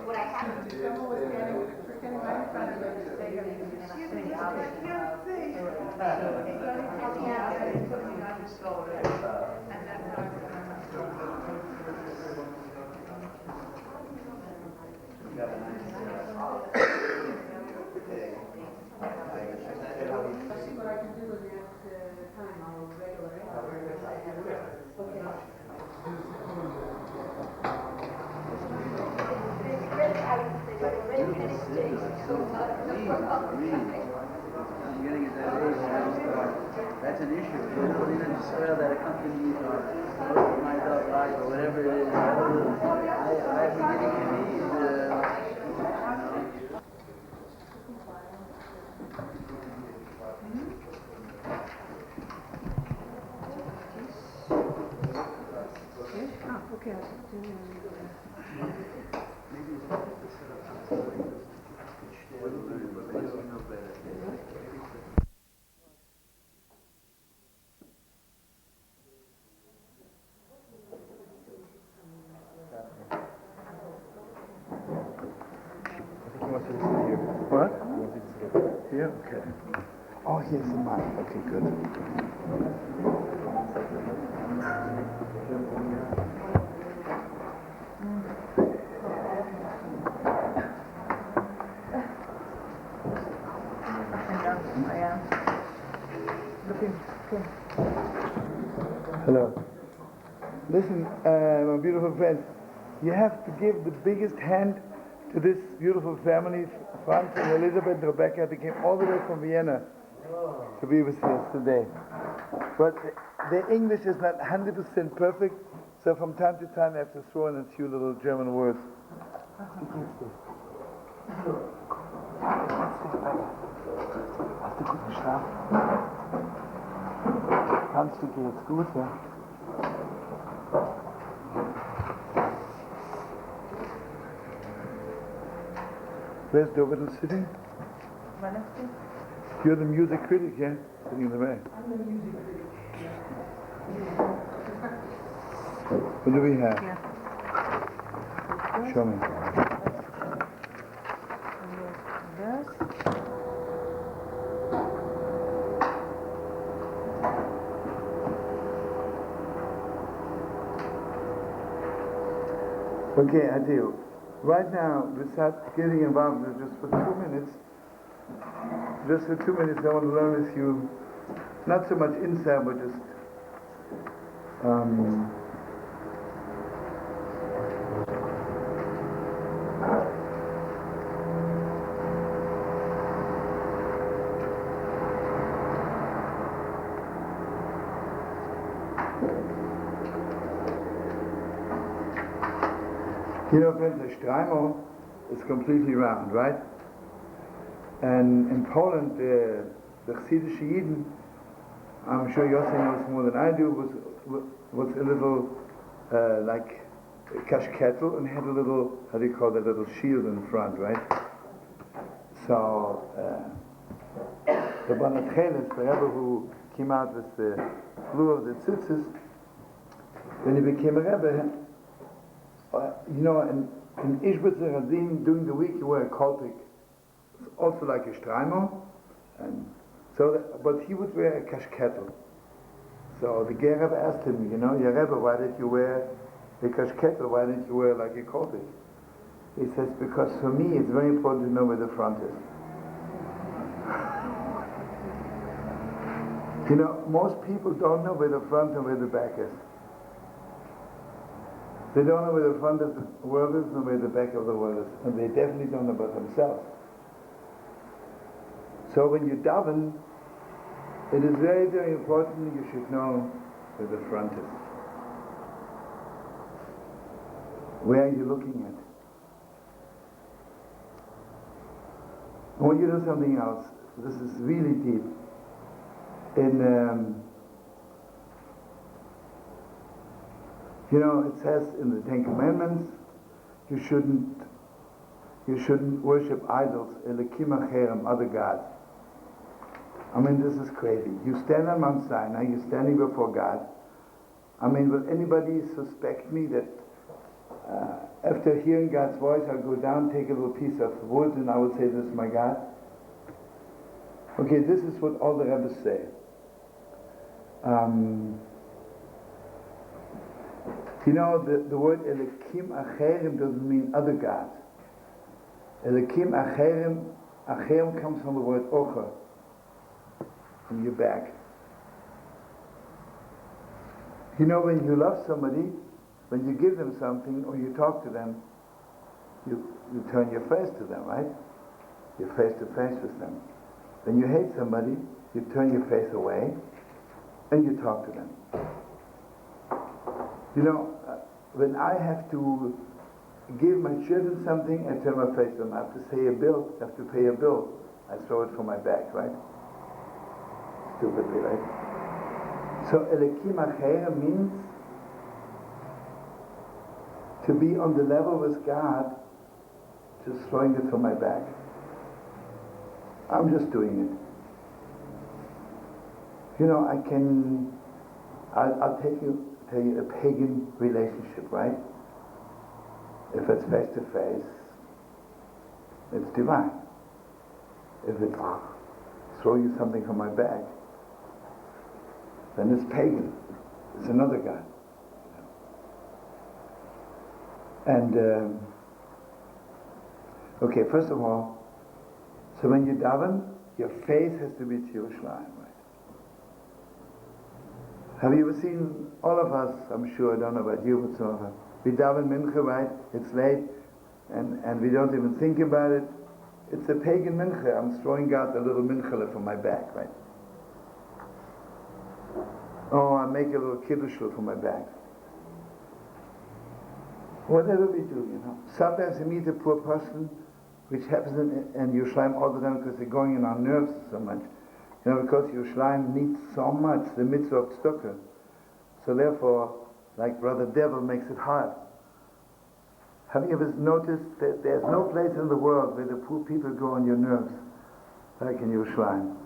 What I have to do. Someone was standing right in front of you and say, and see what I can do in that time. I'll regulate. I'm getting at that age. That's an issue. You don't even swear that a company or my dog life or whatever it is. I'm beginning to need. Okay. What? Here? Okay. Oh, here's the mic. Okay, good. Hello. Listen, my beautiful friends, you have to give the biggest hand to this beautiful family, Franz and Elizabeth and Rebecca. They came all the way from Vienna to be with us today. But their English is not 100% perfect, so from time to time I have to throw in a few little German words. Hast du guten Schlaf? Kannst du dir jetzt gut, ja? Where's Dovidan sitting? You're the music critic, yeah? Sitting in the back. I'm the music critic. What do we have? Yeah. Show me. Okay, I do. Right now, without getting involved, just for 2 minutes, I want to learn with you, not so much inside, but just you know, friends, the Strimo is completely round, right? And in Poland, the Chassidish Yidden, I'm sure Yossi knows more than I do, was a little like a kashketel and had a little, how do you call that, little shield in front, right? So the Banatchelis, the Rebbe who came out with the blue of the tzitzis, when he became a Rebbe, you know, in Ishbitz Razim during the week you wear a kolpik, also like a Strimo, and so but he would wear a kashketel. So the Ger Rebbe asked him, you know, your Rebbe, why did you wear a kashketel? Why didn't you wear like a kolpik? He says, because for me it's very important to know where the front is. You know, most people don't know where the front and where the back is. They don't know where the front of the world is and where the back of the world is. And they definitely don't know about themselves. So when you daven, it is very, very important you should know where the front is. Where are you looking at? I want you to do something else. This is really deep. You know, it says in the Ten Commandments, you shouldn't worship idols, elikim acherim, other gods. I mean, this is crazy. You stand on Mount Sinai, you're standing before God. I mean, will anybody suspect me that After hearing God's voice, I'll go down, take a little piece of wood, and I will say, "This is my God." Okay, this is what all the rabbis say. You know, the word Elokim Acherim doesn't mean other gods. Elokim Acherim comes from the word Ocher, from your back. You know, when you love somebody, when you give them something or you talk to them, you turn your face to them, right? You're face to face with them. When you hate somebody, you turn your face away and you talk to them. You know, when I have to give my children something, I turn my face to them. I have to pay a bill, I throw it from my back, right? Stupidly, right? So Elokim Acherim means to be on the level with God, just throwing it from my back. I'm just doing it. You know, I'll tell you a pagan relationship, right? If it's face to face, it's divine. If it's throw you something from my back, then it's pagan. It's another God. And okay, first of all, so when you daven, your face has to be to Yerushalayim, right? Have you ever seen, all of us, I'm sure, I don't know about you, but some of us, we daven mincha, right? It's late, and we don't even think about it. It's a pagan mincha. I'm throwing out a little mincha from my back, right? Oh, I make a little kiddush from my back. Whatever we do, you know. Sometimes we meet a poor person, which happens in Yerushalayim all the time because they're going in our nerves so much. You know, because Yerushalayim needs so much, the mitzvah of tzedakah. So therefore, like Brother Devil makes it hard. Have you ever noticed that there's no place in the world where the poor people go on your nerves like in Yerushalayim?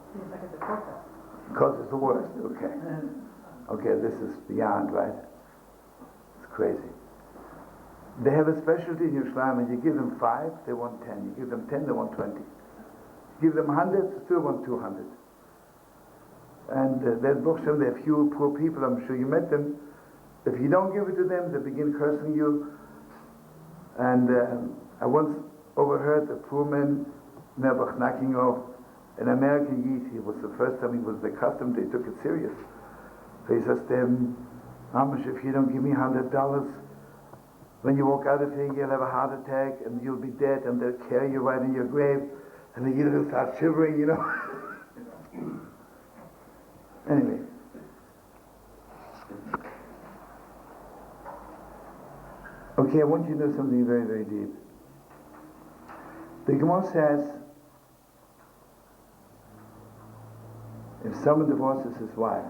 Because it's the worst, okay. Okay, this is beyond, right? It's crazy. They have a specialty in Yerushalayim, and you give them 5, they want 10. You give them 10, they want 20. You give them 100, they still want 200. And there's Bochshem, there are few poor people, I'm sure you met them. If you don't give it to them, they begin cursing you. And I once overheard a poor man, Nebuch, knocking off an American Yid. It was the first time, it was the custom, they took it serious. So he says to him, Amish, if you don't give me $100, when you walk out of here, you'll have a heart attack and you'll be dead, and they'll carry you right in your grave, and the Yid will start shivering, you know. Anyway. Okay, I want you to know something very, very deep. The Gemara says, if someone divorces his wife,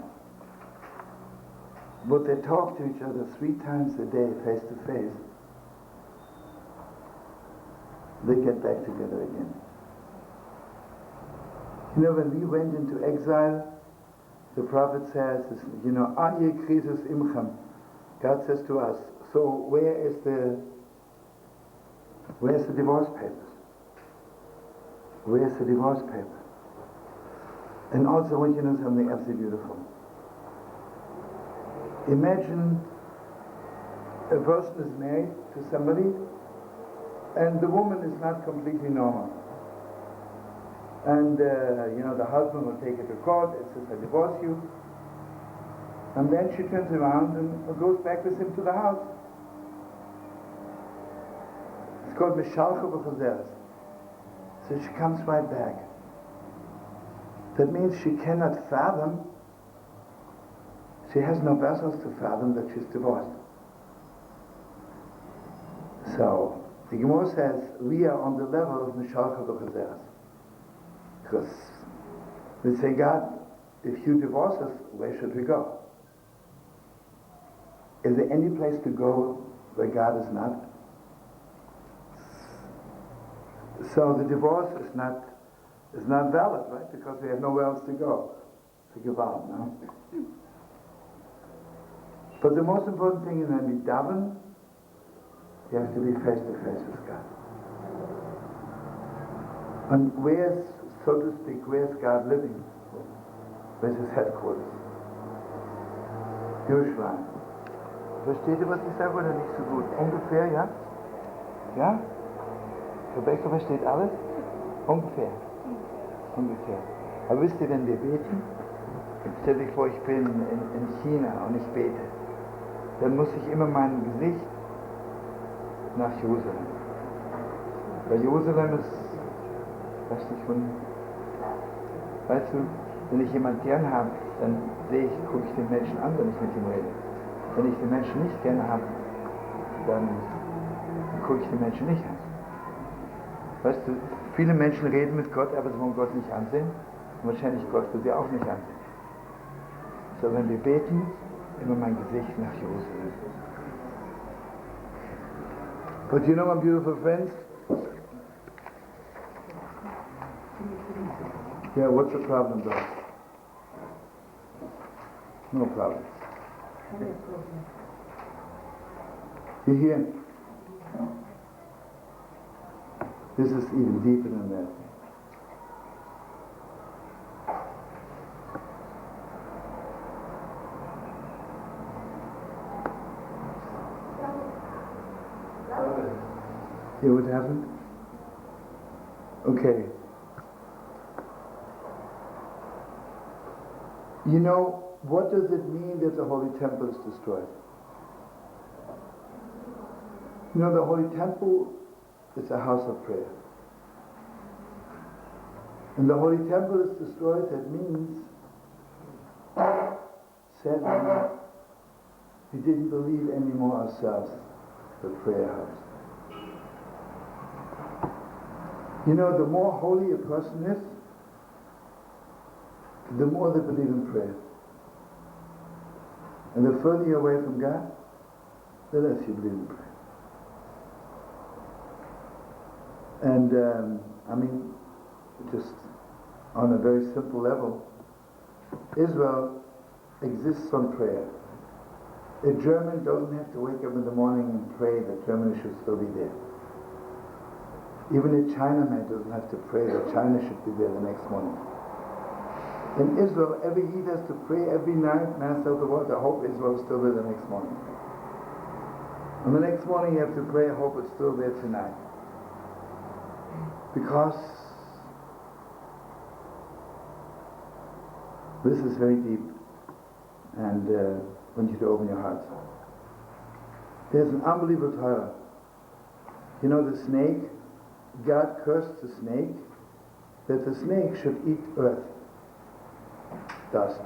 but they talk to each other 3 times a day, face to face, they get back together again. You know, when we went into exile, the prophet says, you know, Aye krisus imchem. God says to us, so where's the divorce papers? Where's the divorce paper? And also I want you to know something absolutely beautiful. Imagine a person is married to somebody and the woman is not completely normal. And you know, the husband will take her to court and says, I divorce you. And then she turns around and goes back with him to the house. It's called Mishalcha B'Chazeres. So she comes right back. That means she cannot fathom, she has no vessels to fathom that she's divorced. So, the Gemara says, we are on the level of Mishalcha B'Chazeres. Because we say, God, if you divorce us, where should we go? Is there any place to go where God is not? So the divorce is not valid, right? Because we have nowhere else to go. To give out, no? But the most important thing is when we daven, You have to be face to face with God. And where's, so to speak, where's God living? Where's his headquarters? Jerusalem. Versteht ihr, was ich sage, oder nicht so gut? Ungefähr, ja? Ja? Rebecca versteht alles? Ungefähr. Ungefähr. Aber wisst ihr, wenn wir beten, stell dich vor, ich bin in China und ich bete, dann muss ich immer mein Gesicht nach Jerusalem. Weil Jerusalem ist, weißt du, wenn ich jemanden gern habe, dann gucke ich den Menschen an, wenn ich mit ihm rede. Wenn ich den Menschen nicht gerne habe, dann gucke ich den Menschen nicht an. Weißt du, viele Menschen reden mit Gott, aber sie wollen Gott nicht ansehen. Und wahrscheinlich Gott will sie auch nicht ansehen. So, wenn wir beten, immer mein Gesicht nach Jerusalem. But you know, my beautiful friends, yeah, what's the problem though? No problem. You hear? This is even deeper than that. Hear what happened? Okay. You know, what does it mean that the Holy Temple is destroyed? You know, the Holy Temple is a house of prayer. And the Holy Temple is destroyed, that means, sadly, we didn't believe anymore ourselves, the prayer house. You know, the more holy a person is, the more they believe in prayer. And the further you're away from God, the less you believe in prayer. And I mean, just on a very simple level, Israel exists on prayer. A German doesn't have to wake up in the morning and pray that Germany should still be there. Even a Chinaman doesn't have to pray that China should be there the next morning. In Israel, every Yid has to pray every night, Master of the world, I hope Israel is still there the next morning. And the next morning you have to pray, I hope it's still there tonight. Because this is very deep, and I want you to open your hearts. There's an unbelievable Torah. You know the snake? God cursed the snake that the snake should eat earth, dust.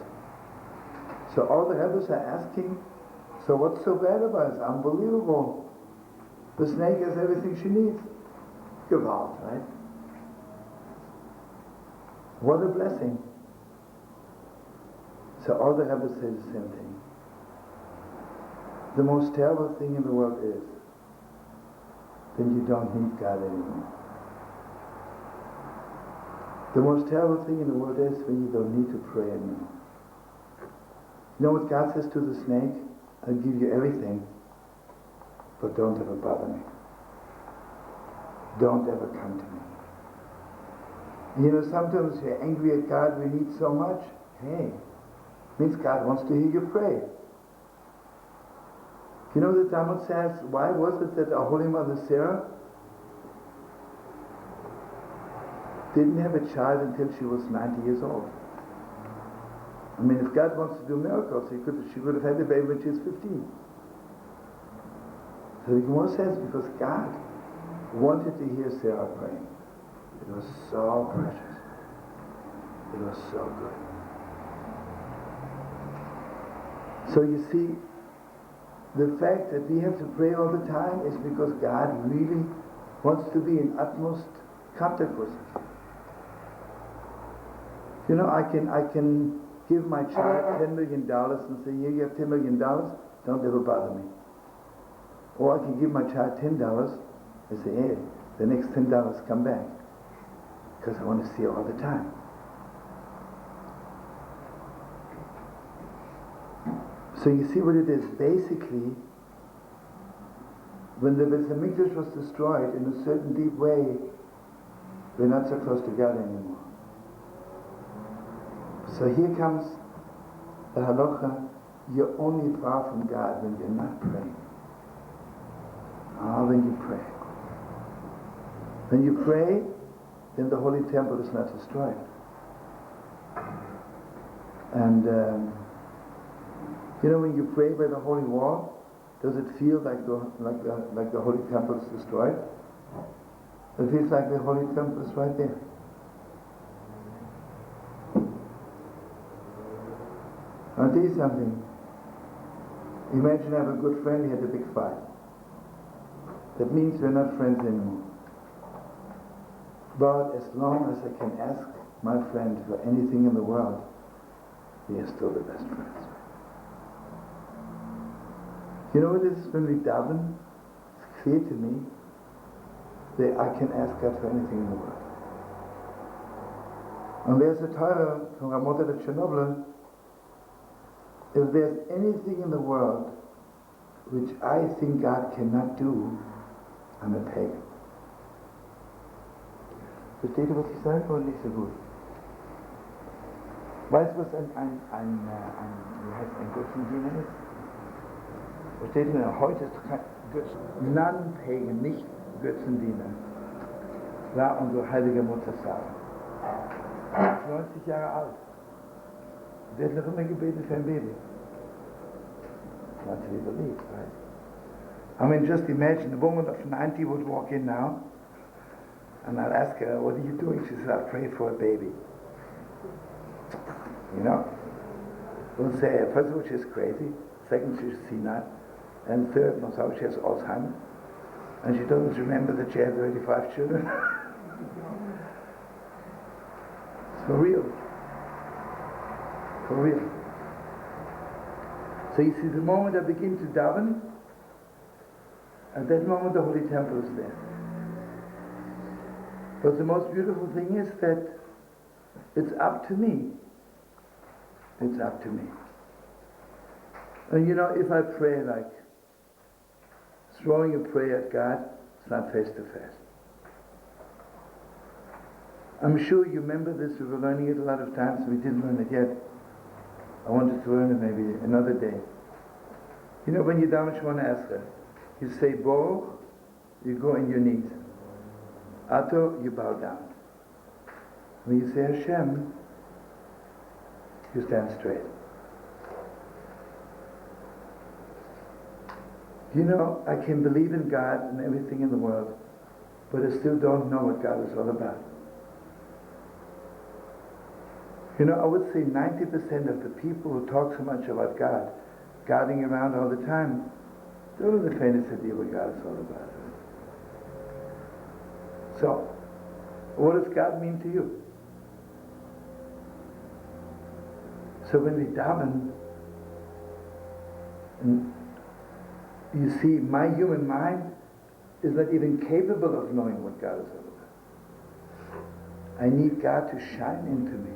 So all the rabbis are asking, so what's so bad about it? It's unbelievable. The snake has everything she needs. Gewalt, right? What a blessing. So all the rabbis say the same thing. The most terrible thing in the world is then you don't need God anymore. The most terrible thing in the world is when you don't need to pray anymore. You know what God says to the snake? I'll give you everything, but don't ever bother me. Don't ever come to me. And you know, sometimes we're angry at God, we need so much. Hey, means God wants to hear you pray. You know, the Talmud says, why was it that our Holy Mother Sarah didn't have a child until she was 90 years old? I mean, if God wants to do miracles, she could have had the baby when she was 15. So the Gemara says, because God wanted to hear Sarah praying. It was so precious. It was so good. So you see, the fact that we have to pray all the time is because God really wants to be in utmost contact with us. You know, I can give my child $10 million and say, here you have $10 million, don't ever bother me. Or I can give my child $10 and say, hey, the next $10 come back, because I want to see you all the time. So you see what it is. Basically, when the Beis Hamikdash was destroyed in a certain deep way, we're not so close together anymore. So here comes the halacha, you're only far from God when you're not praying. When you pray. When you pray, then the Holy Temple is not destroyed. And when you pray by the Holy Wall, does it feel like the Holy Temple is destroyed? It feels like the Holy Temple is right there. I'll tell you something. Imagine I have a good friend, he had a big fight. That means we're not friends anymore. But as long as I can ask my friend for anything in the world, we are still the best friends. You know what it is when we daven? It's clear to me that I can ask God for anything in the world. And there's a Torah from Ramot at Chernobyl. If there's anything in the world which I think God cannot do, I'm a pagan. Versteht ihr, was ich sage, oder nicht so gut? Weißt du, was wie heißt ein Götzendiener ist? Versteht ihr, heute ist kein Non-Pagan, nicht Götzendiener. War unsere heilige Mutter Sarah. 90 Jahre alt. Sie hat noch immer gebetet für ein Baby. Not to be believed, right? I mean, just imagine a woman of 90 would walk in now, and I'll ask her, what are you doing? She says, I pray for a baby. You know? We'll say, first of all, she's crazy. Second, she's senile. And third, most of all, she has Alzheimer's. And she doesn't remember that she has already 5 children. It's for real. For real. So you see, the moment I begin to daven, at that moment the Holy Temple is there. But the most beautiful thing is that it's up to me. It's up to me. And if I pray like throwing a prayer at God, it's not face to face. I'm sure you remember this, we were learning it a lot of times, we didn't learn it yet. I wanted to learn it maybe another day. When you daven Shemona Esrei, you say Baruch, you go on your knees. Ato, you bow down. When you say Hashem, you stand straight. I can believe in God and everything in the world, but I still don't know what God is all about. I would say 90% of the people who talk so much about God, guarding around all the time, don't have the faintest idea what God is all about. So, what does God mean to you? So when we daven, and you see, my human mind is not even capable of knowing what God is all about. I need God to shine into me.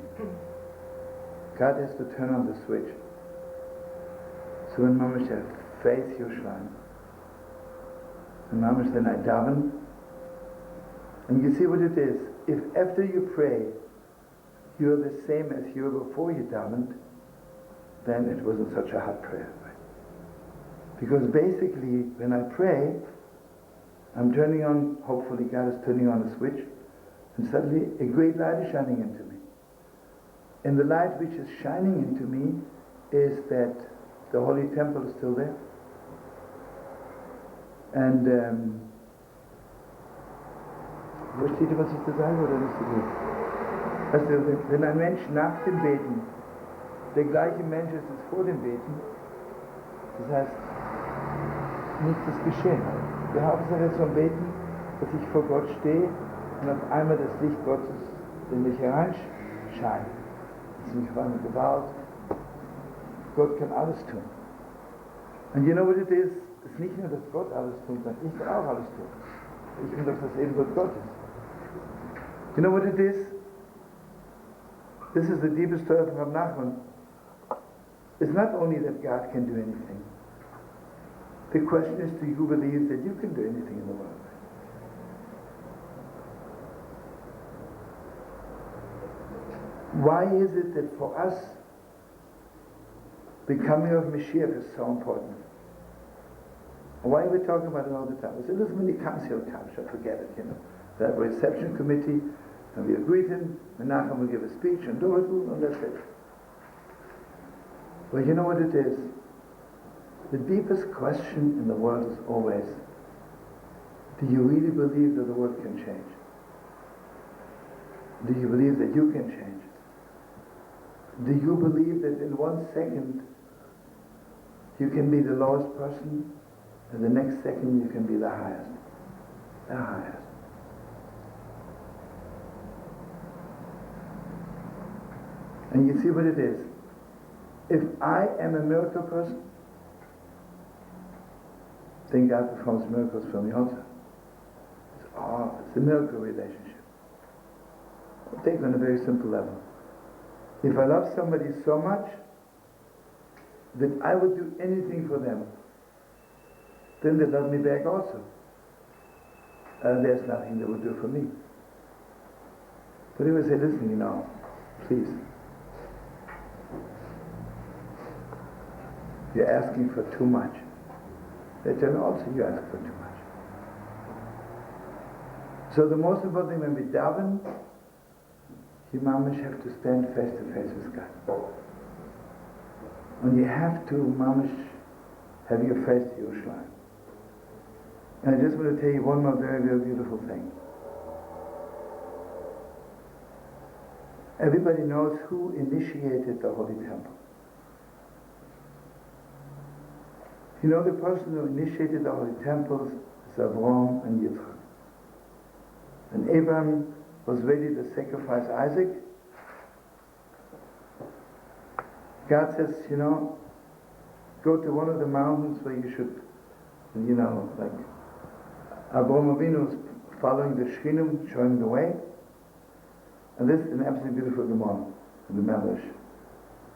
God has to turn on the switch. So when Mamash says, face Yerushalayim, and Mamash then I daven, and you see what it is. If after you pray, you're the same as you were before you davened, then it wasn't such a hot prayer. Right? Because basically, when I pray, I'm turning on, hopefully God is turning on a switch, and suddenly a great light is shining into me. And the light which is shining into me is that the Holy Temple is still there. And versteht ihr, was ich da sage, oder nicht so gut? Also, wenn ein Mensch nach dem Beten der gleiche Mensch ist als vor dem Beten, das heißt, nichts ist geschehen. Wir haben es ja jetzt vom Beten, dass ich vor Gott stehe und auf einmal das Licht Gottes in mich hereinscheint. Das ist mich warm gebaut. Gott kann alles tun. And you know what it is? Es ist nicht nur, dass Gott alles tun kann, ich kann auch alles tun. Ich bin doch das Ebenbild Gottes. You know what it is? This is the deepest story of Rabbi Nachman. It's not only that God can do anything. The question is, do you believe that you can do anything in the world? Why is it that for us, the coming of Mashiach is so important? Why are we talking about it all the time? We say, listen, when he comes, he'll come. So forget it, you know. We have a reception committee, and we'll greet him. Menachem will give a speech, and do it, and that's it. Well, you know what it is? The deepest question in the world is always, do you really believe that the world can change? Do you believe that you can change? Do you believe that in 1 second you can be the lowest person, and the next second you can be the highest? The highest. And you see what it is. If I am a miracle person, then God performs miracles for me also. It's a miracle relationship. I'll take it on a very simple level. If I love somebody so much that I would do anything for them, then they love me back also. There's nothing they would do for me. But he would say, listen, you know, please. You're asking for too much. They tell me also you ask for too much. So the most important thing when we daven, you mamish have to stand face to face with God. And you have to mamish have your face to your shrine. And I just want to tell you one more very, very beautiful thing. Everybody knows who initiated the Holy Temple. You know, the person who initiated the Holy Temples is Avraham and Yitzchak. And Abraham was ready to sacrifice Isaac. God says, you know, go to one of the mountains where you should, you know, like Avraham Avinu was following the Shchinim, showing the way. And this is an absolutely beautiful Gemara in the Medrash.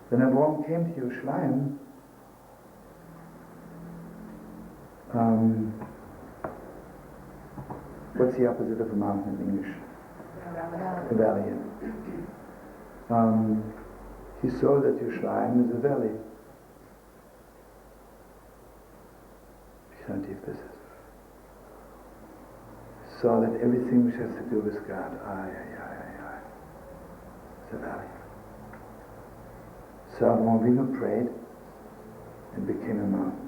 When Avraham came to Yerushalayim, what's the opposite of a mountain in English? A valley. He saw that Yerushalayim is a valley. How deep this is. He saw that everything which has to do with God, it's a valley. So Avraham Avinu prayed and became a mountain.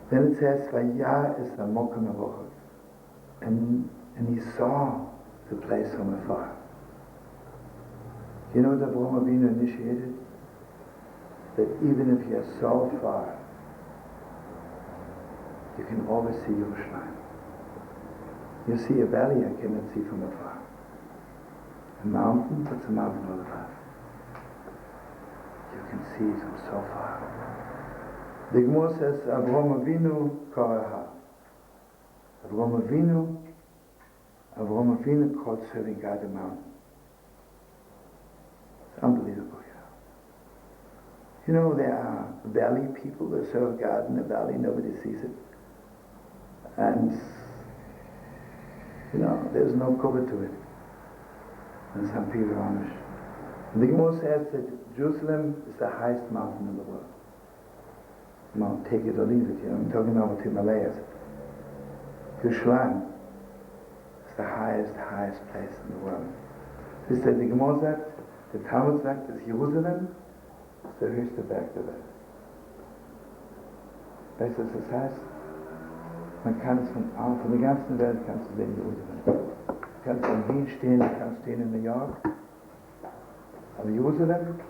Then it says, Vayar es hamokim avochot. And he saw the place from afar. You know what Avraham Avinu initiated? That even if you're so far, you can always see Yerushalayim. You see a valley I cannot see from afar. A mountain, what's a mountain all about? You can see it from so far. The Gemara says, Avraham Avinu Koraha. Avraham Avinu called serving God a mountain. It's unbelievable, you know. You know, there are valley people that serve God in the valley, nobody sees it. And, you know, there's no cover to it. And some people are Amish. The Gemara says that Jerusalem is the highest mountain in the world. Mount, take it or leave it, you know. I'm talking about the Himalayas. Yerushalayim is the highest place in the world. This said, the Gemara sagt, the Talmud sagt, dass Jerusalem ist der höchste Berg der Welt. Weißt du, was das heißt? Man kann es von der ganzen Welt kannst du sehen, Jerusalem. Du kannst in Wien stehen, du kannst stehen in New York. Aber Jerusalem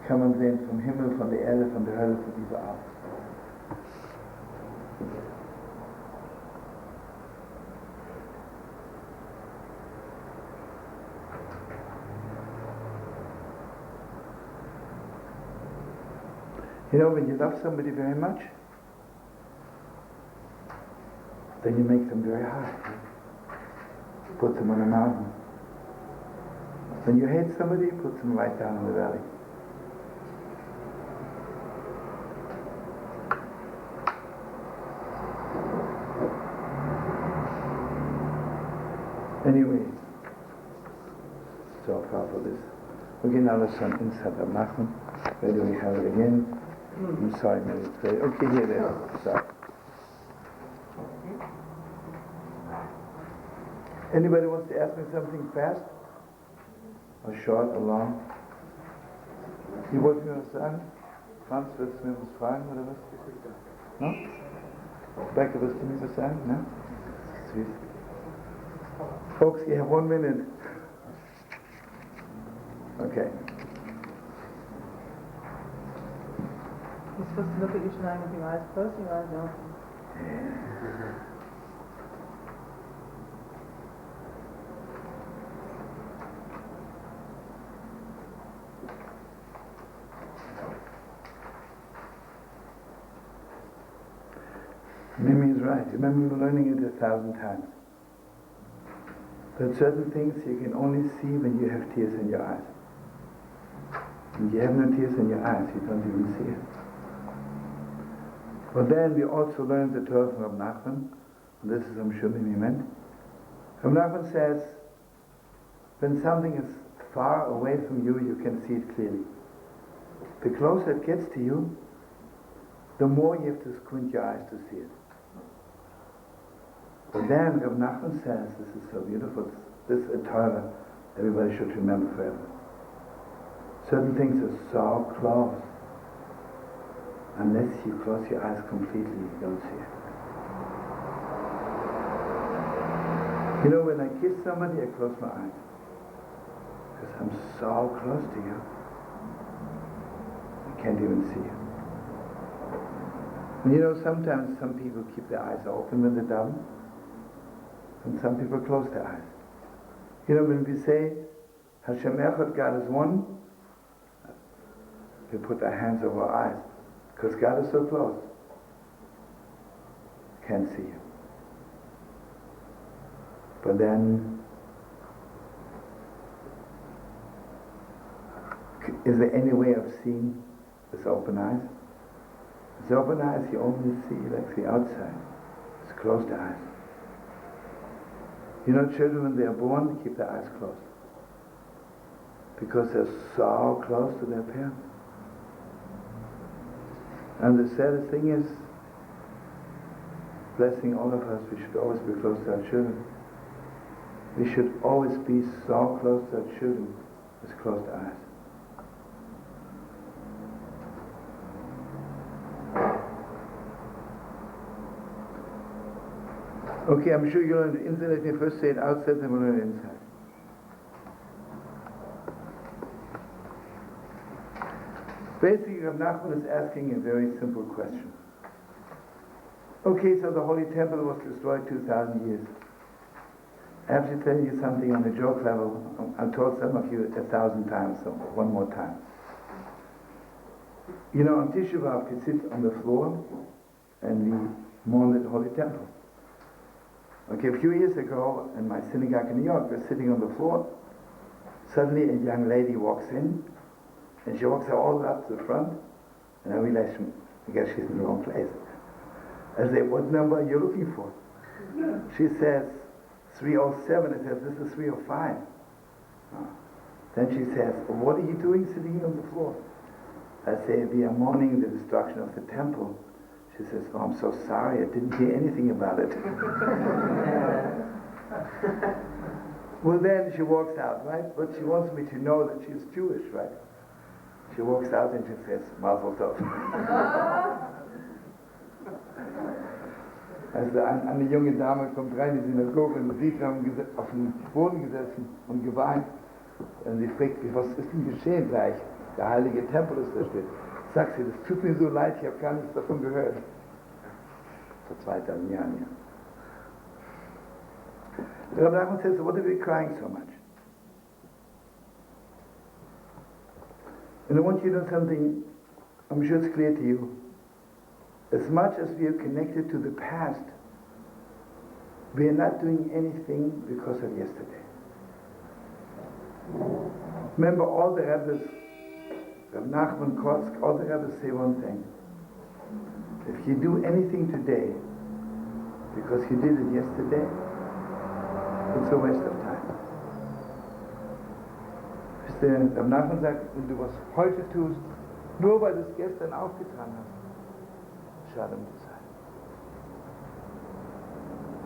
kann man sehen vom Himmel, von der Erde, von der Hölle, von überall. You know, when you love somebody very much, then you make them very high. You put them on a mountain. When you hate somebody, put them right down in the valley. Anyway, so far for this. Okay, now let's run inside of Nachman. Where do we have it again? I'm sorry, maybe it's very... Okay, here it is. Sorry. Anybody wants to ask me something fast? Or short or long? Sie wollten mir was sagen? Franz, willst du mir was fragen oder was? No? Becca, willst du mir was sagen? No? Süß. Folks, you have 1 minute. Okay. You're supposed to look at your name with your eyes closed, your eyes open. Mimi is right. Remember, we're learning it 1,000 times. There are certain things you can only see when you have tears in your eyes. When you have no tears in your eyes, you don't even see it. But then we also learned the Torah from Rabbi Nachman, and this is I'm sure Mimi meant. Rabbi Nachman says, when something is far away from you, you can see it clearly. The closer it gets to you, the more you have to squint your eyes to see it. But then Rabbi Nachman says, this is so beautiful, this is a Torah everybody should remember forever. Certain things are so close. Unless you close your eyes completely, you don't see it. You know, when I kiss somebody, I close my eyes. Because I'm so close to you. I can't even see you. And you know, sometimes some people keep their eyes open when they're daven, and some people close their eyes. You know, when we say, Hashem Echad, God is one, we put our hands over our eyes. Because God is so close. Can't see Him. But then, is there any way of seeing with open eyes? With open eyes you only see like the outside. It's closed eyes. You know, children when they are born, they keep their eyes closed. Because they're so close to their parents. And the saddest thing is, blessing all of us, we should always be close to our children. We should always be so close to our children with closed eyes. Okay, I'm sure you learn the inside. Let me first say it outside, then we'll learn it inside. Basically, Rabbi Nachman is asking a very simple question. Okay, so the Holy Temple was destroyed 2,000 years. I have to tell you something on the joke level. I've told some of you 1,000 times, so one more time. You know, on Tisha B'Av, we sit on the floor and we mourn the Holy Temple. Okay, a few years ago, in my synagogue in New York, we're sitting on the floor. Suddenly, a young lady walks in. And she walks all up to the front, and I realize, I guess she's in the wrong place. I say, what number are you looking for? She says, 307. I said, this is 305. Then she says, what are you doing sitting on the floor? I say, we are mourning the destruction of the temple. She says, oh, I'm so sorry, I didn't hear anything about it. Well, then she walks out, right? But she wants me to know that she's Jewish, right? She walks out and she says, Mazel Tov. Also eine junge Dame kommt rein in die Synagoge und sie haben auf dem Boden gesessen und geweint. Und sie fragt mich, was ist denn geschehen gleich? Der heilige Tempel ist da steht. Sagt sie, das tut mir so leid, ich habe gar nichts davon gehört. Vor 2000 Jahren, ja. The Rabbi Nachman says, what are we crying so much? And I want you to know something, I'm sure it's clear to you. As much as we are connected to the past, we are not doing anything because of yesterday. Remember, all the Rebbes, Rav Nachman Kotsk, all the Rebbes say one thing. If you do anything today, because you did it yesterday, it's a waste of time. Rav Nachman sagt, wenn du was heute tust, nur weil du es gestern auch getan hast, schade um die Zeit.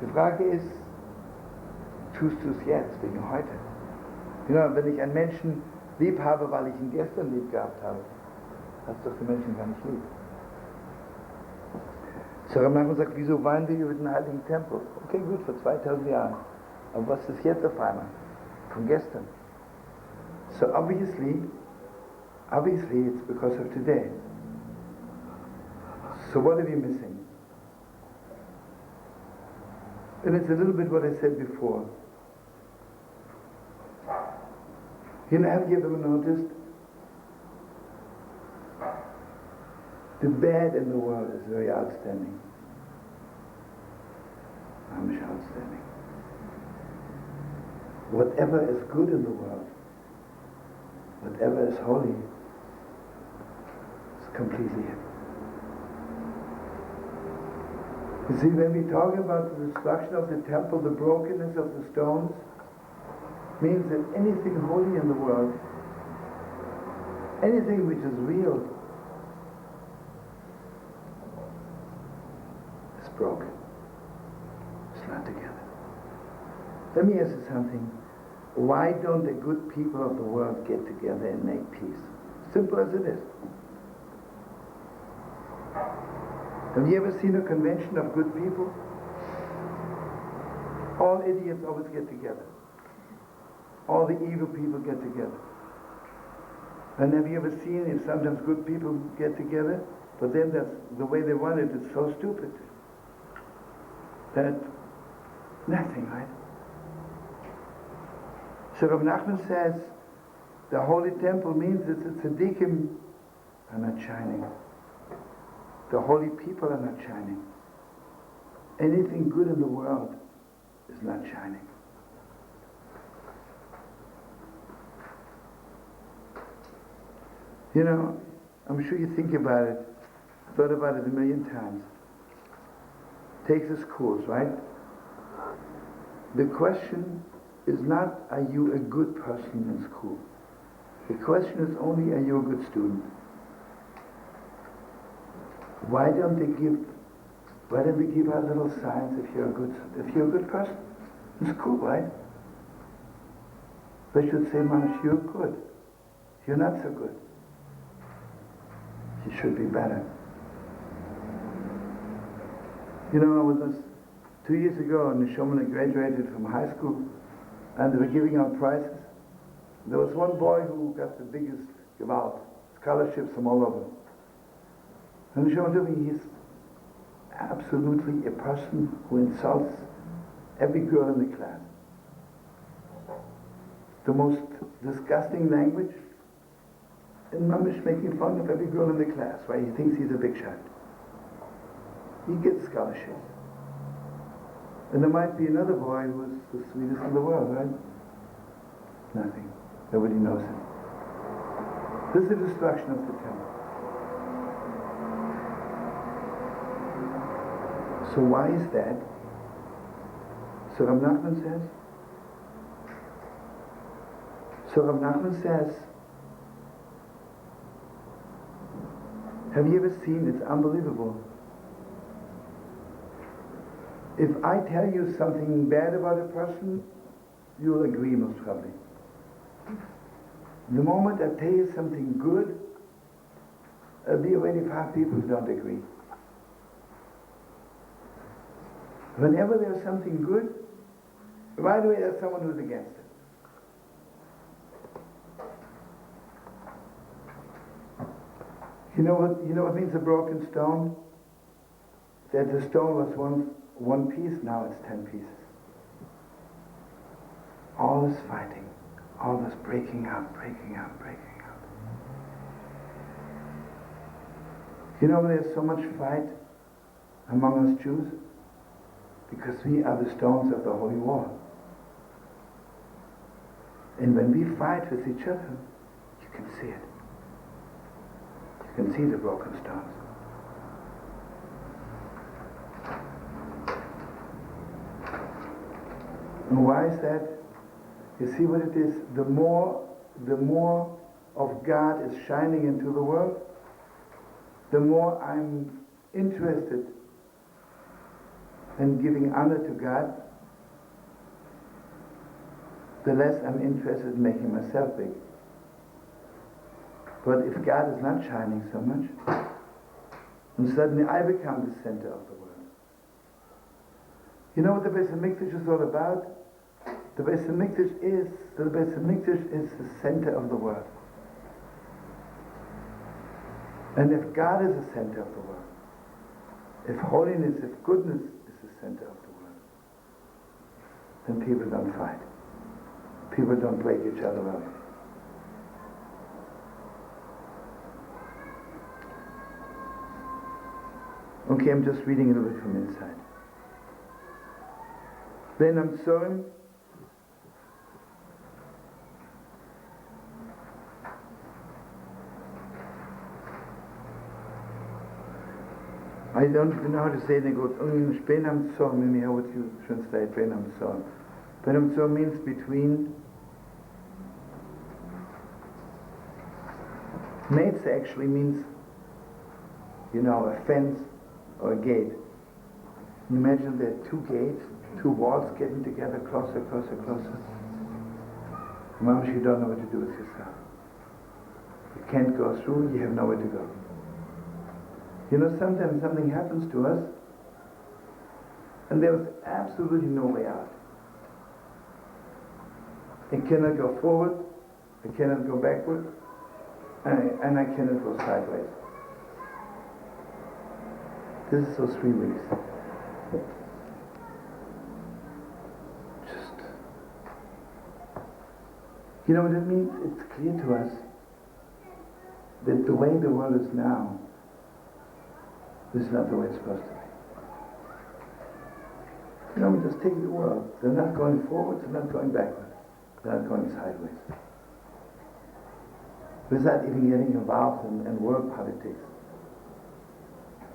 Die Frage ist, tust du es jetzt, wegen heute? Wenn ich einen Menschen lieb habe, weil ich ihn gestern lieb gehabt habe, hast du doch den Menschen gar nicht lieb. So Rav Nachman sagt, wieso weinen wir über den heiligen Tempel? Okay, gut, vor 2000 Jahren. Aber was ist jetzt auf einmal? Von gestern. So obviously it's because of today. So what are we missing? And it's a little bit what I said before. Have you ever noticed the bad in the world is very outstanding. Amish outstanding. Whatever is good in the world, whatever is holy, is completely hidden. You see, when we talk about the destruction of the temple, the brokenness of the stones, means that anything holy in the world, anything which is real, is broken. It's not together. Let me ask you something. Why don't the good people of the world get together and make peace? Simple as it is. Have you ever seen a convention of good people? All idiots always get together. All the evil people get together. And have you ever seen if sometimes good people get together, but then that's the way they want it, it's so stupid that nothing, right? So Rav Nachman says the holy temple means that the tzaddikim are not shining. The holy people are not shining. Anything good in the world is not shining. I'm sure you think about it. I've thought about it a million times. Take the schools, right? The question is not, are you a good person in school? The question is only, are you a good student? Why don't they give out little signs if you're a good person in school, right? They should say, Mamash, you're good. You're not so good. You should be better. I was 2 years ago, and the showman graduated from high school, and they were giving out prizes. There was one boy who got the biggest gewalt, scholarships from all over. And the showman told me he's absolutely a person who insults every girl in the class. The most disgusting language, and Mamish making fun of every girl in the class, right? He thinks he's a big shot. He gets scholarships. And there might be another boy who's the sweetest in the world, right? Nothing. Nobody knows him. This is the destruction of the temple. So why is that? So Rav Nachman says, have you ever seen, it's unbelievable. If I tell you something bad about a person, you'll agree most probably. The moment I tell you something good, there'll be already 5 people who don't agree. Whenever there's something good, right away there's someone who's against it. You know what means a broken stone? That the stone was once one piece, now it's 10 pieces. All this fighting, all this breaking up. There's so much fight among us Jews because we are the stones of the holy wall. And when we fight with each other, you can see it. You can see the broken stones. And why is that? You see what it is? The more of God is shining into the world, the more I'm interested in giving honor to God, the less I'm interested in making myself big. But if God is not shining so much, and suddenly I become the center of the world. You know what the Beis HaMikdash is all about? The Beis HaMikdash is the center of the world. And if God is the center of the world, if holiness, if goodness is the center of the world, then people don't fight. People don't break each other up. Okay, I'm just reading a little bit from inside. Then I'm sorry. I don't know how to say it in good. Benam Tzor, maybe how would you translate Benam Tzor? Benam Tzor means between. Netz actually means, a fence or a gate. Imagine there are two gates, two walls getting together closer, closer, closer. Mamash, you don't know what to do with yourself. You can't go through, you have nowhere to go. Sometimes something happens to us, and there is absolutely no way out. I cannot go forward, I cannot go backward, and I cannot go sideways. This is those 3 weeks. You know what it means? It's clear to us that the way the world is now, this is not the way it's supposed to be. Just take the world. They're not going forward, they're not going backward. They're not going sideways. Without even getting involved in world politics.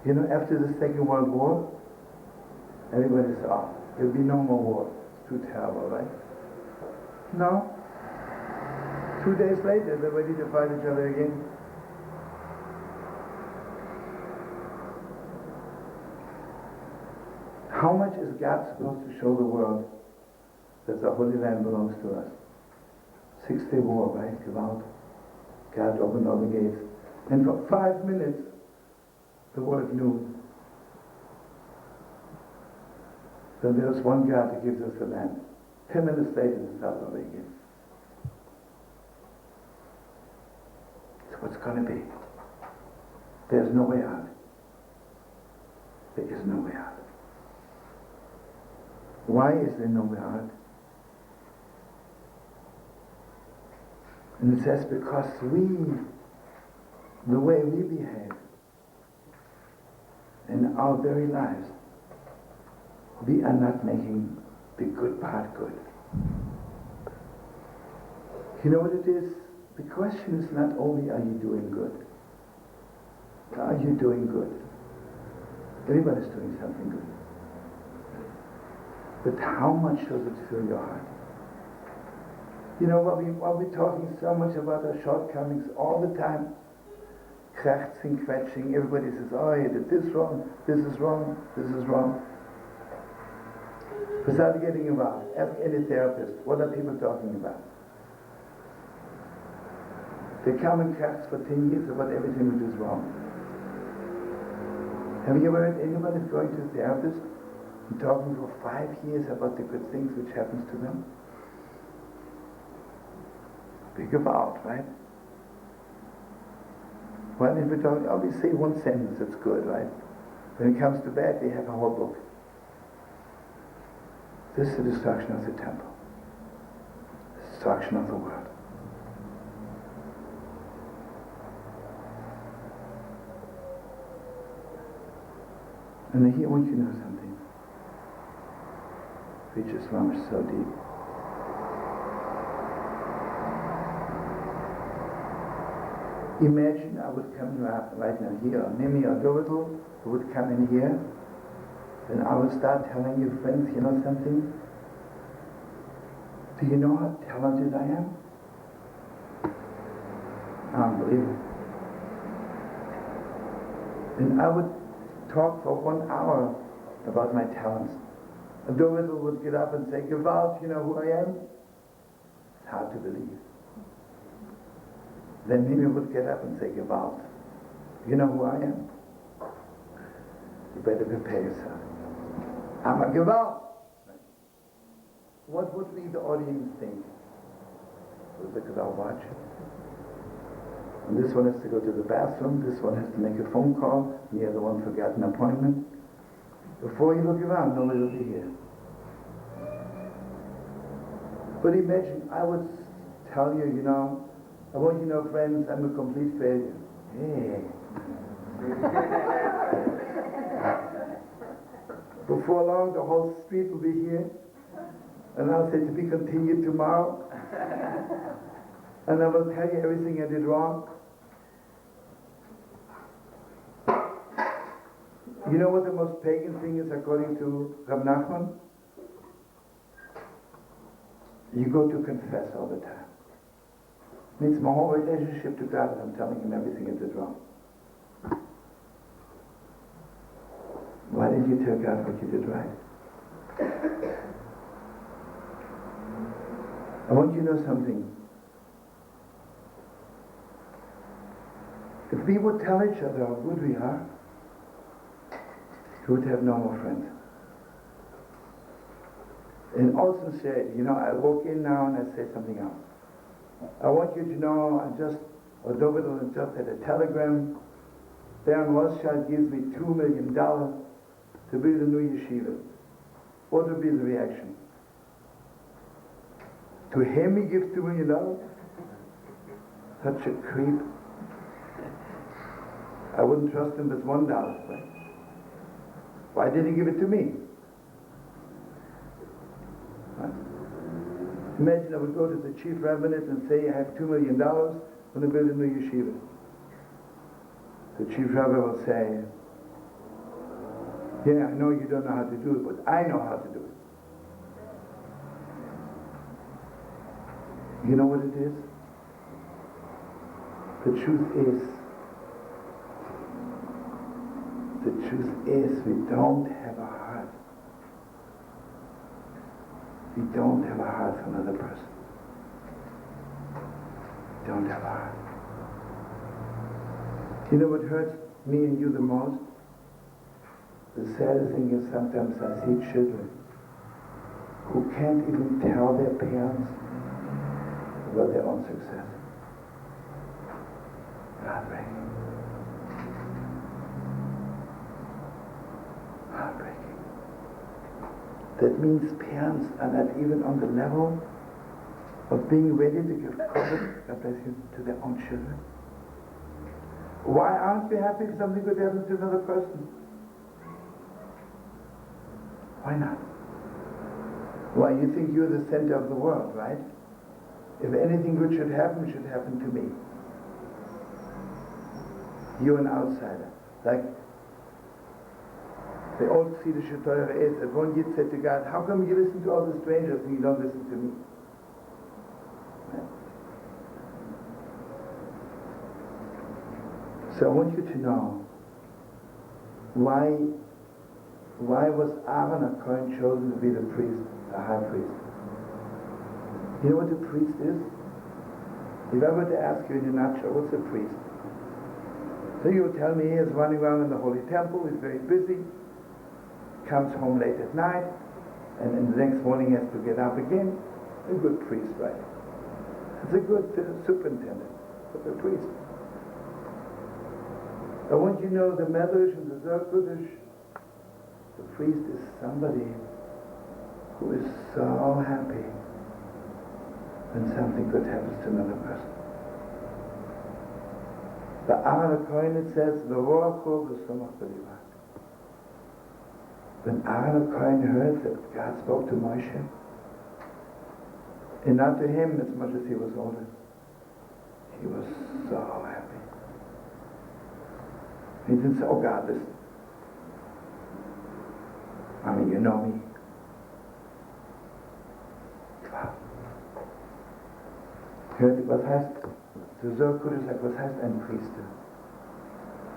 After the Second World War, everybody said, there'll be no more war. It's too terrible, right? No. 2 days later, they're ready to fight each other again. How much is God supposed to show the world that the Holy Land belongs to us? 6-day war, right? Gewalt. God opened all the gates. And for 5 minutes, the world knew that there was one God who gives us the land. 10 minutes later, it starts over again. So what's going to be? There's no way out. There is no way out. Why is there no way out? And it says because the way we behave in our very lives, we are not making the good part good. You know what it is? The question is not only are you doing good? Are you doing good? Everybody's doing something good. But how much does it fill your heart? While we're talking so much about our shortcomings all the time, krachzing, quetching, everybody says, you did this wrong, this is wrong, this is wrong. Without getting involved, ask any therapist, what are people talking about? They come and krach for 10 years about everything which is wrong. Have you ever heard anybody going to a therapist and talking for 5 years about the good things which happens to them? Big about, right? Well, if we talk, we say one sentence, that's good, right? When it comes to bad, they have a whole book. This is the destruction of the temple. The destruction of the world. And here I want you to know something. Which is so deep. Imagine I would come right now here, or Mimi or Dovital, who would come in here, and I would start telling you, friends, you know something? Do you know how talented I am? Unbelievable. And I would talk for 1 hour about my talents. And Dovital would get up and say, Gewalt, you know who I am? It's hard to believe. Then Mimi would get up and say, Gewalt, you know who I am? You better prepare yourself. I'm a Gewalt. What would the audience think? Look at our watch. And this one has to go to the bathroom, this one has to make a phone call, and the other one forgot an appointment. Before you look around, nobody will be here. But imagine, I would tell you, you know, I want you to know, friends, I'm a complete failure. Hey. Before long, the whole street will be here, and I'll say to be continued tomorrow, and I will tell you everything I did wrong. You know what the most pagan thing is according to Rab Nachman? You go to confess all the time. Means my whole relationship to God, and I'm telling him everything I did wrong. Why did you tell God what you did right? I want you to know something. If we would tell each other how good we are, we would have no more friends. And also said, you know, I walk in now and I say something else. I want you to know, Dovital just had a telegram. Baron Rothschild gives me $2 million to build a new yeshiva. What would be the reaction? To him he gives $2 million? Such a creep. I wouldn't trust him with $1, right? Why did he give it to me? Right? Imagine I would go to the chief rabbinate and say, I have $2 million, I'm going to build a new yeshiva. The chief rabbi will say, yeah, I know you don't know how to do it, but I know how to do it. You know what it is? The truth is we don't have a heart. We don't have a heart for another person. We don't have a heart. You know what hurts me and you the most? The saddest thing is sometimes I see children who can't even tell their parents about their own success. Heartbreaking. Heartbreaking. That means parents are not even on the level of being ready to give comfort, God bless you, to their own children. Why aren't we happy if something good happens to another person? Why not? Why, you think you're the center of the world, right? If anything good should happen, it should happen to me. You're an outsider. Like the old Yiddish Torah is that one Yid said to God, how come you listen to all the strangers and you don't listen to me? So I want you to know why was Aaron a Kohen chosen to be the priest, the high priest? You know what a priest is? If I were to ask you in a nutshell, what's a priest? So you would tell me he is running around in the Holy Temple, he's very busy, comes home late at night, and then the next morning has to get up again. A good priest, right? It's a good superintendent, but a priest. I want you to know the Medrash and the Zohar Kodesh, the priest is somebody who is so happy when something good happens to another person. The Aaron Kohen, it says, when Aaron Kohen heard that God spoke to Moshe, and not to him as much as he was older, he was so happy. He didn't say, oh God, listen. I mean, you know me. Hört, was heißt, der Sorgkurs sagt, was heißt ein Priester?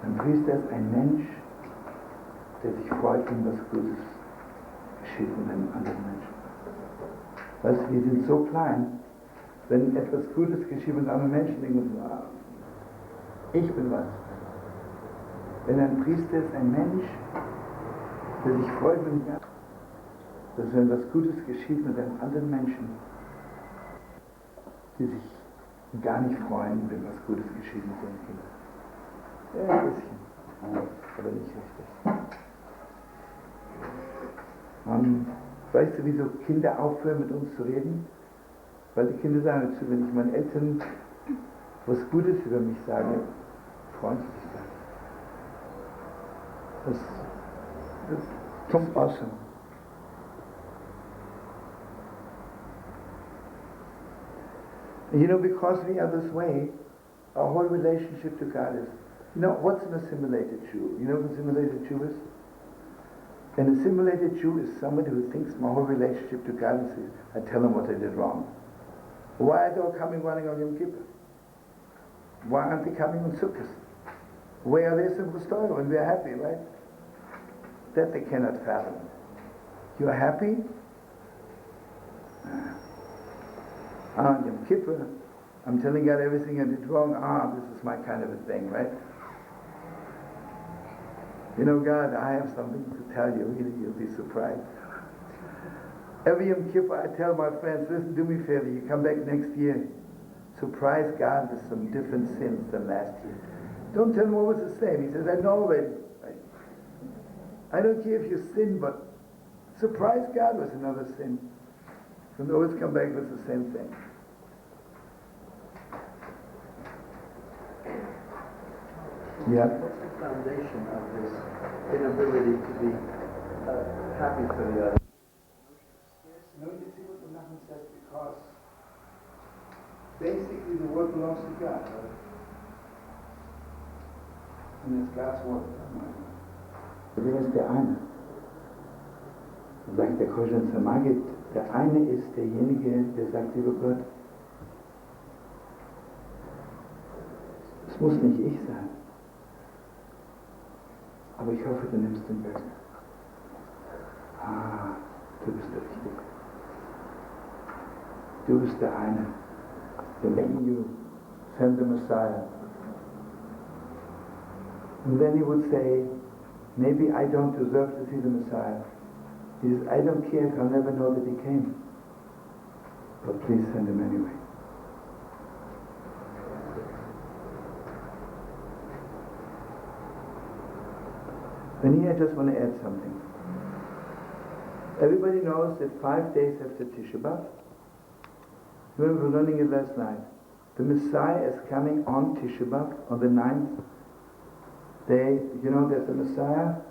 Ein Priester ist ein Mensch, der sich freut, wenn was Gutes geschieht mit einem anderen Menschen. Weißt du, wir sind so klein, wenn etwas Gutes geschieht mit einem Menschen, denken wir, ah, ich bin was. Wenn ein Priester ist ein Mensch, der sich freut, wenn was Gutes geschieht mit einem anderen Menschen, die sich gar nicht freuen, wenn was Gutes geschieht mit ihren Kindern. Ja, ein bisschen, aber nicht richtig. Weißt du, wieso Kinder aufhören, mit uns zu reden? Weil die Kinder sagen dazu, wenn ich meinen Eltern was Gutes über mich sage, freuen sie sich gar nicht. Das kommt aus. You know, because we are this way, our whole relationship to God is, you know, what's an assimilated Jew? You know what an assimilated Jew is? An assimilated Jew is somebody who thinks my whole relationship to God is, I tell them what I did wrong. Why are they all coming running on Yom Kippur? Why aren't they coming on Sukkot? Where are they Simchas Torah when we are happy, right? That they cannot fathom. You are happy? On Yom Kippur, I'm telling God everything I did wrong. This is my kind of a thing, right? You know, God, I have something to tell you. Really, you'll be surprised. Every Yom Kippur, I tell my friends, listen, do me a favor. You come back next year. Surprise God with some different sins than last year. Don't tell him what was the same. He says, I know already. Right? I don't care if you sin, but surprise God with another sin. Don't always come back with the same thing. Yeah. What's the foundation of this inability to be happy for the other? Yes, no, you see what the Nachman says, because basically the world belongs to God, right? And it's God's work. Wer ist der eine? Sagt der Koshan Samagit, der eine ist derjenige, der sagt, lieber Gott, es muss nicht ich sein, aber ich hoffe, du nimmst den Besten. Du bist der Richtige. Du bist der eine. The making you send the Messiah. And then he would say, maybe I don't deserve to see the Messiah. He says, I don't care if I'll never know that he came. But please send him anyway. And here I just want to add something. Everybody knows that 5 days after Tisha B'Av, remember we were learning it last night, the Messiah is coming on Tisha B'Av, on the 9th day. You know that the Messiah,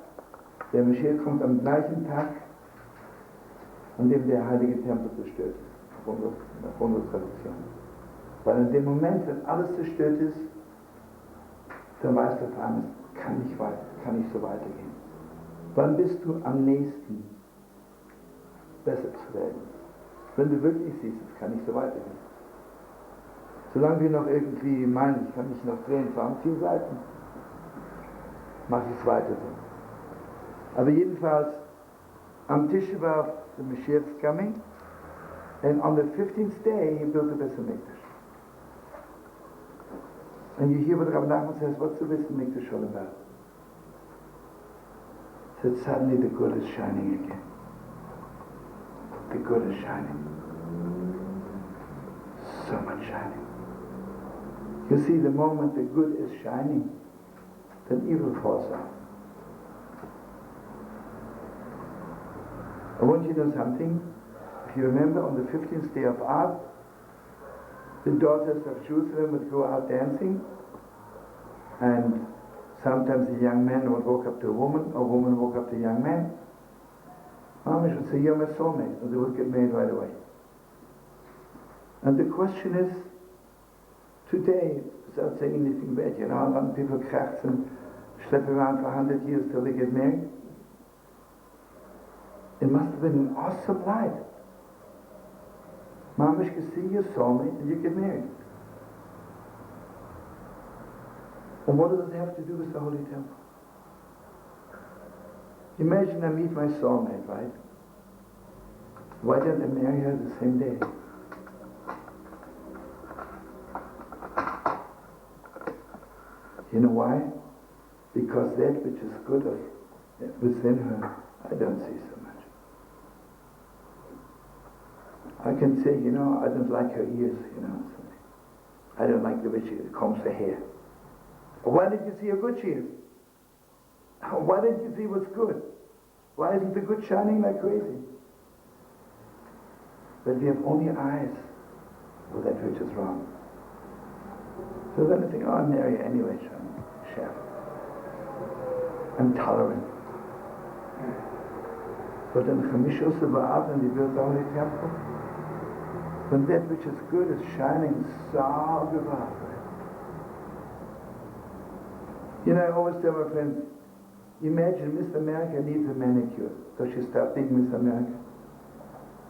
der Mashiach, kommt am gleichen Tag, an dem der heilige Tempel zerstört ist, nach unserer Tradition. Weil in dem Moment, wenn alles zerstört ist, dann weißt du auf einmal, kann nicht so weitergehen. Wann bist du am nächsten, besser zu werden? Wenn du wirklich siehst, es kann nicht so weitergehen. Solange wir noch irgendwie meinen, ich kann mich noch drehen, zwar an 4 Seiten, mache ich es weiter so. Aber jedenfalls, am Tisha B'Av, the Mashiach is coming, and on the 15th day, he built the Beis HaMikdash. And you hear what Rabbi Nachman says, what's the Beis HaMikdash all about? He said, suddenly the good is shining again. The good is shining. So much shining. You see, the moment the good is shining, then evil falls out. I want you to know something. If you remember, on the 15th day of Av, the daughters of Jerusalem would go out dancing, and sometimes a young man would walk up to a woman would walk up to a young man. Amish would say, you're my soulmate, and they would get married right away. And the question is, today, without saying anything bad, you know, a lot of people krachten, schlep around for 100 years till they get married? It must have been an awesome night. Mamish can see your soulmate and you get married. And what does it have to do with the Holy Temple? Imagine I meet my soulmate, right? Why don't I marry her the same day? You know why? Because that which is good within her, I don't see so much. I can say, I don't like her ears, something. I don't like the way she combs her hair. Why didn't you see how good she is? Why didn't you see what's good? Why isn't the good shining like crazy? But we have only eyes for that which is wrong. So then I think, I'll marry her anyway, chef. I'm tolerant. But then Chamishos Ba'av, and he built the Holy Temple, when that which is good is shining so gewaltig. I always tell my friends, imagine Miss America needs a manicure. Does she stop being Miss America?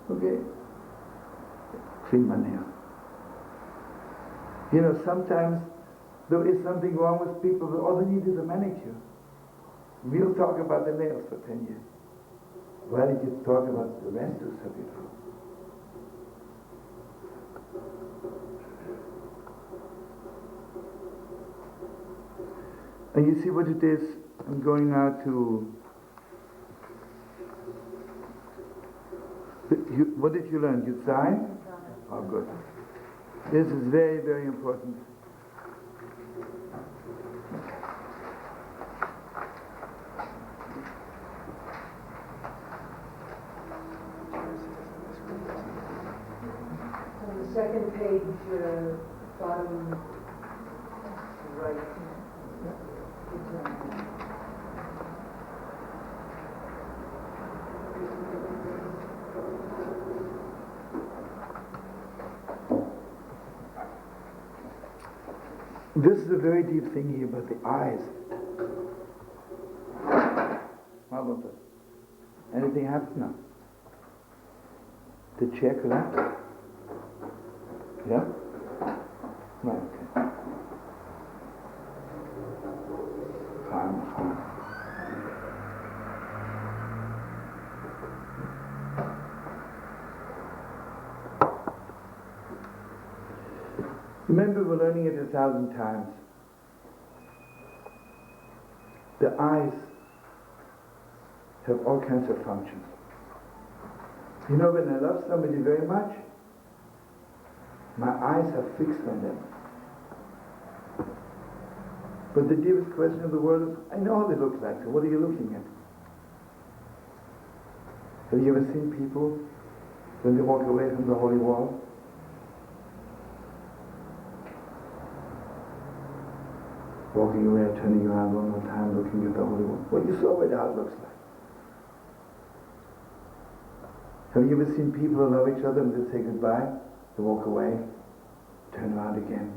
Okay. Clean my nails. Sometimes there is something wrong with people, but all they need is a manicure. We'll talk about the nails for 10 years. Why did you talk about the rest who's so beautiful? And you see what it is? I'm going now to... What did you learn? You sign? Oh, good. This is very, very important. On the second page, bottom right. This is a very deep thing here about the eyes. How about that? Anything happen now? The chair collapse? Yeah? No, okay. Fine. Remember, we're learning it 1,000 times. The eyes have all kinds of functions. When I love somebody very much, my eyes are fixed on them. But the deepest question of the world is, I know how they look like, so what are you looking at? Have you ever seen people when they walk away from the holy wall? Walking away, turning around one more time, looking at the holy wall. Well, you saw what how it looks like. Have you ever seen people who love each other and they say goodbye? They walk away, turn around again,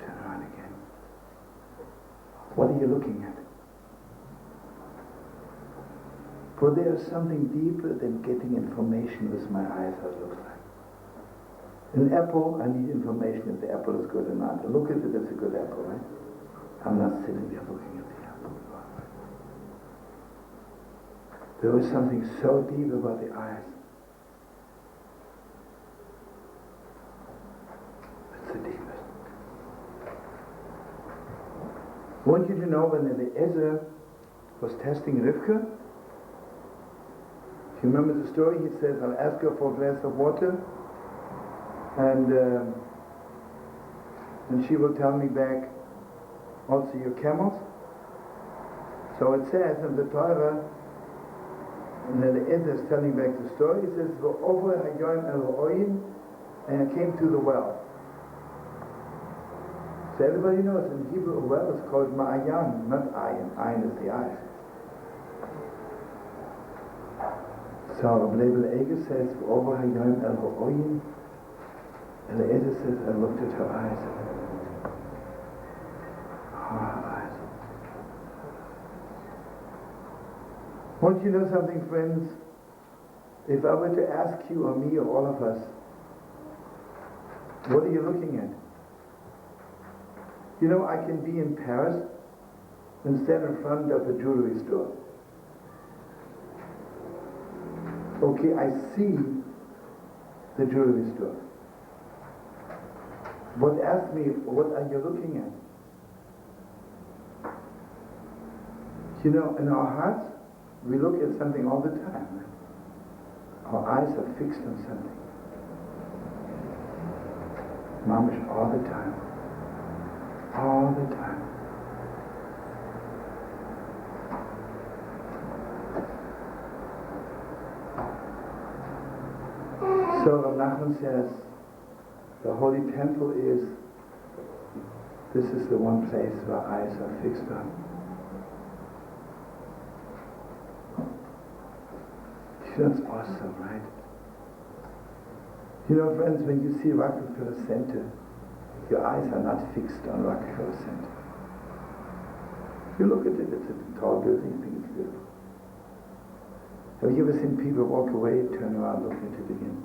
turn around again. What are you looking at? For there is something deeper than getting information with my eyes how it looks like. An apple, I need information if the apple is good or not. I look at it, it's a good apple, right? I'm not sitting there looking at the apple. There is something so deep about the eyes. It's the deepest. I want you to know when Eliezer was testing Rivka, if you remember the story, he says, I'll ask her for a glass of water, and she will tell me back also your camels. So it says in the Torah, and then Eliezer is telling back the story, it says, over Hayyim el Ha'oyin, and came to the well. So everybody knows in Hebrew a well is called Ma'ayan, not Ayin. Ayin is the eye. So Rabbi Shlomo says, over Hayyim el Ha'oyin, and Eliezer says, I looked at her eyes. Her eyes. Want you to know something, friends? If I were to ask you or me or all of us, what are you looking at? You know, I can be in Paris and stand in front of a jewelry store. Okay, I see the jewelry store. But ask me, what are you looking at? You know, in our hearts, we look at something all the time. Our eyes are fixed on something. Mamish, all the time. All the time. So Rav Nachman says, the holy temple this is the one place where eyes are fixed on. That's awesome, right? You know, friends, when you see Rockefeller Center, your eyes are not fixed on Rockefeller Center. You look at it, it's a tall building, you think it's beautiful. Have you ever seen people walk away, turn around, look at it again?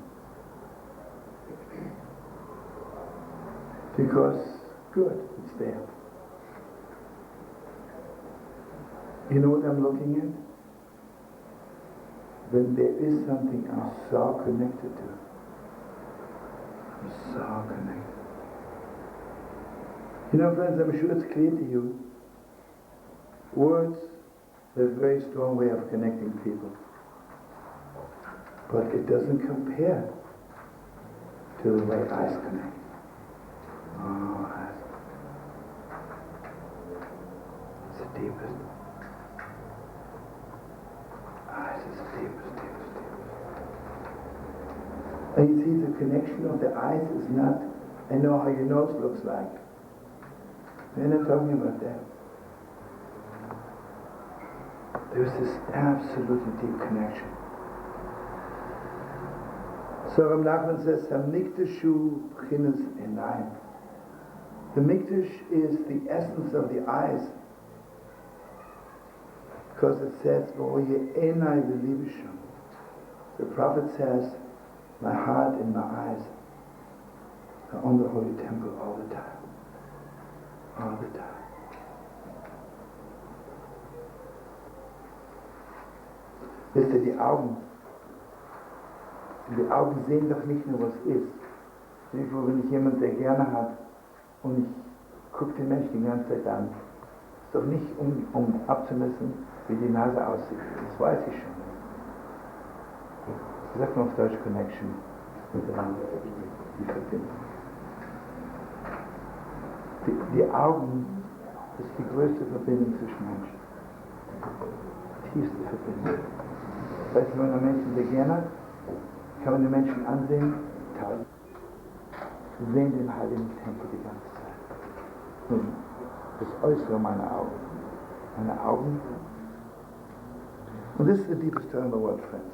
Because, good, it's there. You know what I'm looking at? When there is something I'm so connected to. I'm so connected. You know, friends, I'm sure it's clear to you. Words are a very strong way of connecting people. But it doesn't compare to the way eyes connect. Oh, eyes. It's the deepest. Eyes is the deepest. And you see, the connection of the eyes is not, I know how your nose looks like. We're not talking about that. There's this absolutely deep connection. So Rav Nachman says, "Hamikdashu b'chinas einayim." The mikdash is the essence of the eyes, because it says, "V'oye einay v'libisham." The prophet says, "My heart and my eyes are on the holy temple all the time, all the time." Wisst ihr, die Augen sehen doch nicht nur, was ist. Wenn ich jemanden sehr gerne habe und ich gucke den Menschen die ganze Zeit an, ist doch nicht, um abzumessen, wie die Nase aussieht. Das weiß ich schon. Das sagt man auf Deutsch Connection, die Verbindung. Die Augen ist die größte Verbindung zwischen Menschen. Die tiefste Verbindung. Das heißt, wenn man Menschen sehr gerne hat, kann man die Menschen ansehen, toll. Sie sehen den heiligen Tempel die ganze Zeit. Nun, das Äußere meiner Augen. Meine Augen. And this is the deepest term in the world, friends.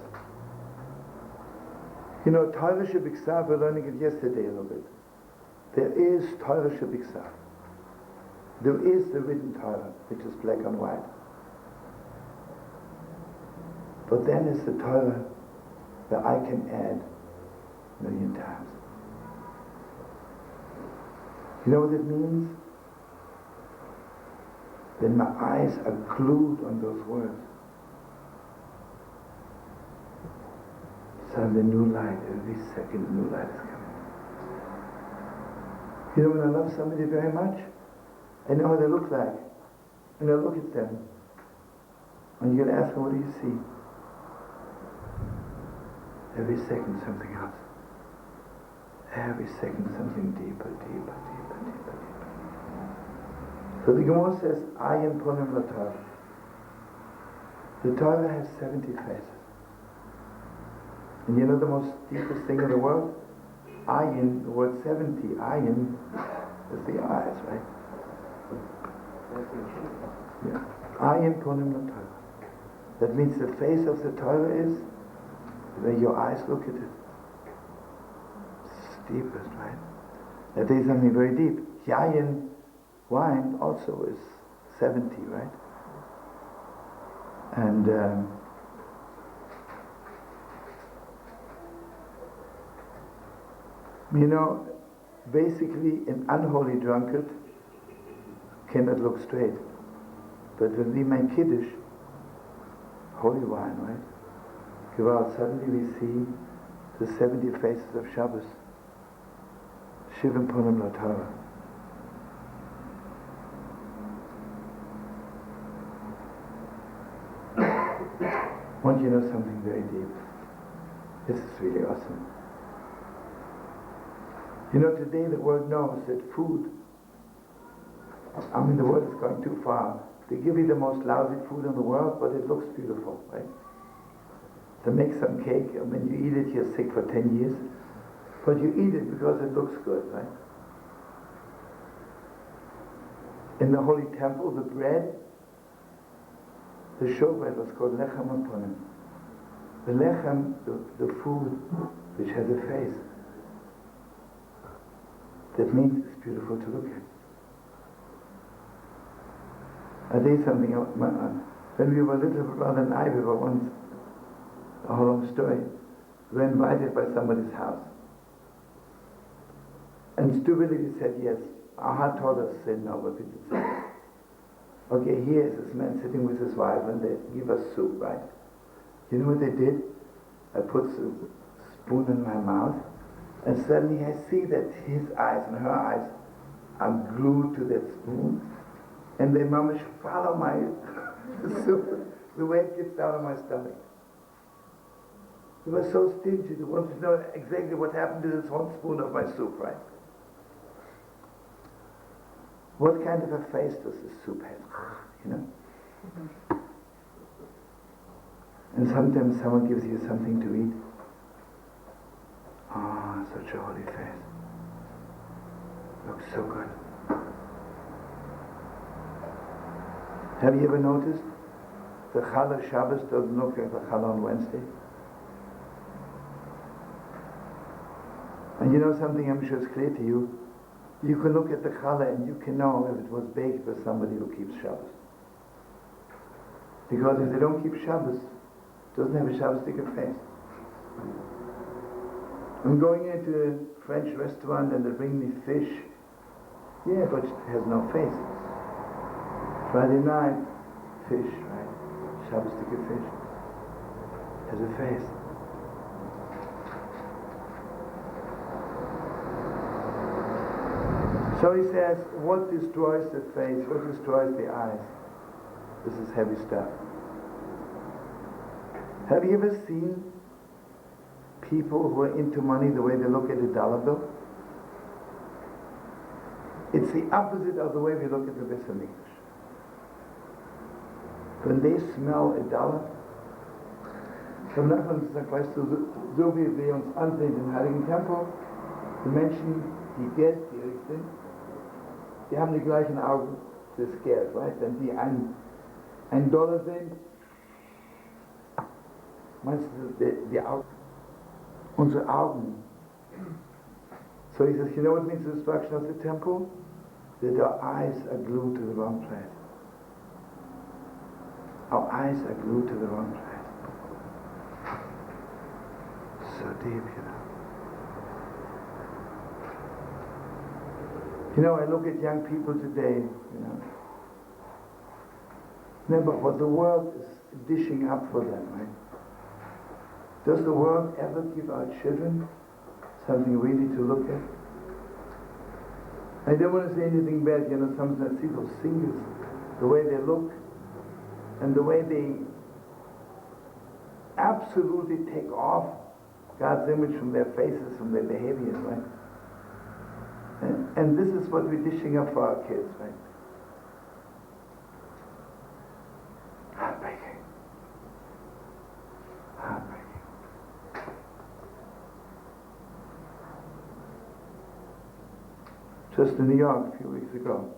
You know, Torah Shebiksav, we're learning it yesterday a little bit. There is Torah Shebiksav. There is the written Torah, which is black and white. But then is the Torah that I can add a million times. You know what it means? Then my eyes are glued on those words. So the new light, every second new light is coming. You know, when I love somebody very much, I know how they look like. And I look at them. And you're going to ask them, what do you see? Every second something else. Every second something deeper, deeper, deeper, deeper, deeper. So the Gemara says, Ayin ponim la Torah. The Torah has 70 faces. And you know the most deepest thing in the world? Ayin, the word 70, Ayin is the eyes, right? Yeah. Ayin ponim la Torah. That means the face of the Torah is where your eyes look at it. It's deepest, right? That is something very deep. Yayin, wine, also is 70, right? And You know, basically an unholy drunkard cannot look straight. But when we make Kiddush, holy wine, right? Gewalt, suddenly we see the 70 faces of Shabbos. Shivim Punim Latara. I want you to know something very deep. This is really awesome. You know, today the world knows that food, the world is going too far. They give you the most lousy food in the world, but it looks beautiful, right? They make some cake, and when you eat it, you're sick for 10 years. But you eat it because it looks good, right? In the Holy Temple, the bread, the showbread was called lechem aponim. The lechem, the food which has a face. That means it's beautiful to look at. I'll tell you something. When we were little, brother and I, we were once, a whole long story, we were invited by somebody's house. And stupidly we said yes. Our heart told us to say no, but we did say yes. Okay, here is this man sitting with his wife and they give us soup, right? You know what they did? I put a spoon in my mouth and suddenly I see that his eyes and her eyes are glued to that spoon and they mamish follow my soup, the way it gets down on my stomach. They were so stingy, they wanted to know exactly what happened to this one spoon of my soup, right? What kind of a face does this soup have? You know? And sometimes someone gives you something to eat. Ah, such a holy face. Looks so good. Have you ever noticed the challah Shabbos doesn't look like the challah on Wednesday? And you know something I'm sure is clear to you? You can look at the challah and you can know if it was baked by somebody who keeps Shabbos. Because if they don't keep Shabbos, it doesn't have a Shabbos-sticker face. I'm going into a French restaurant and they bring me fish. Yeah, but it has no face. Friday night, fish, right? Shabbos-sticker fish. Has a face. So he says, what destroys the face? What destroys the eyes? This is heavy stuff. Have you ever seen people who are into money the way they look at a dollar bill? It's the opposite of the way we look at the Beis HaMikdash. When they smell a dollar, vom Nachbarn sagt, weißt du, so wie wir uns ansehen im Heiligen Tempel, die Menschen, die geldgierig sind, die haben die gleichen Augen fürs Geld, right? Wenn die ein Dollar sehen, meinst du, die Augen, unsere Augen. So he says, you know what means the destruction of the temple? That our eyes are glued to the wrong place. Our eyes are glued to the wrong place. So deep, you know. You know, I look at young people today, you know. Remember what the world is dishing up for them, right? Does the world ever give our children something really to look at? I don't want to say anything bad, you know, sometimes I see those singers, the way they look, and the way they absolutely take off God's image from their faces, from their behaviors, right? And this is what we're dishing up for our kids, right? Heartbreaking. Heartbreaking. Just in New York a few weeks ago,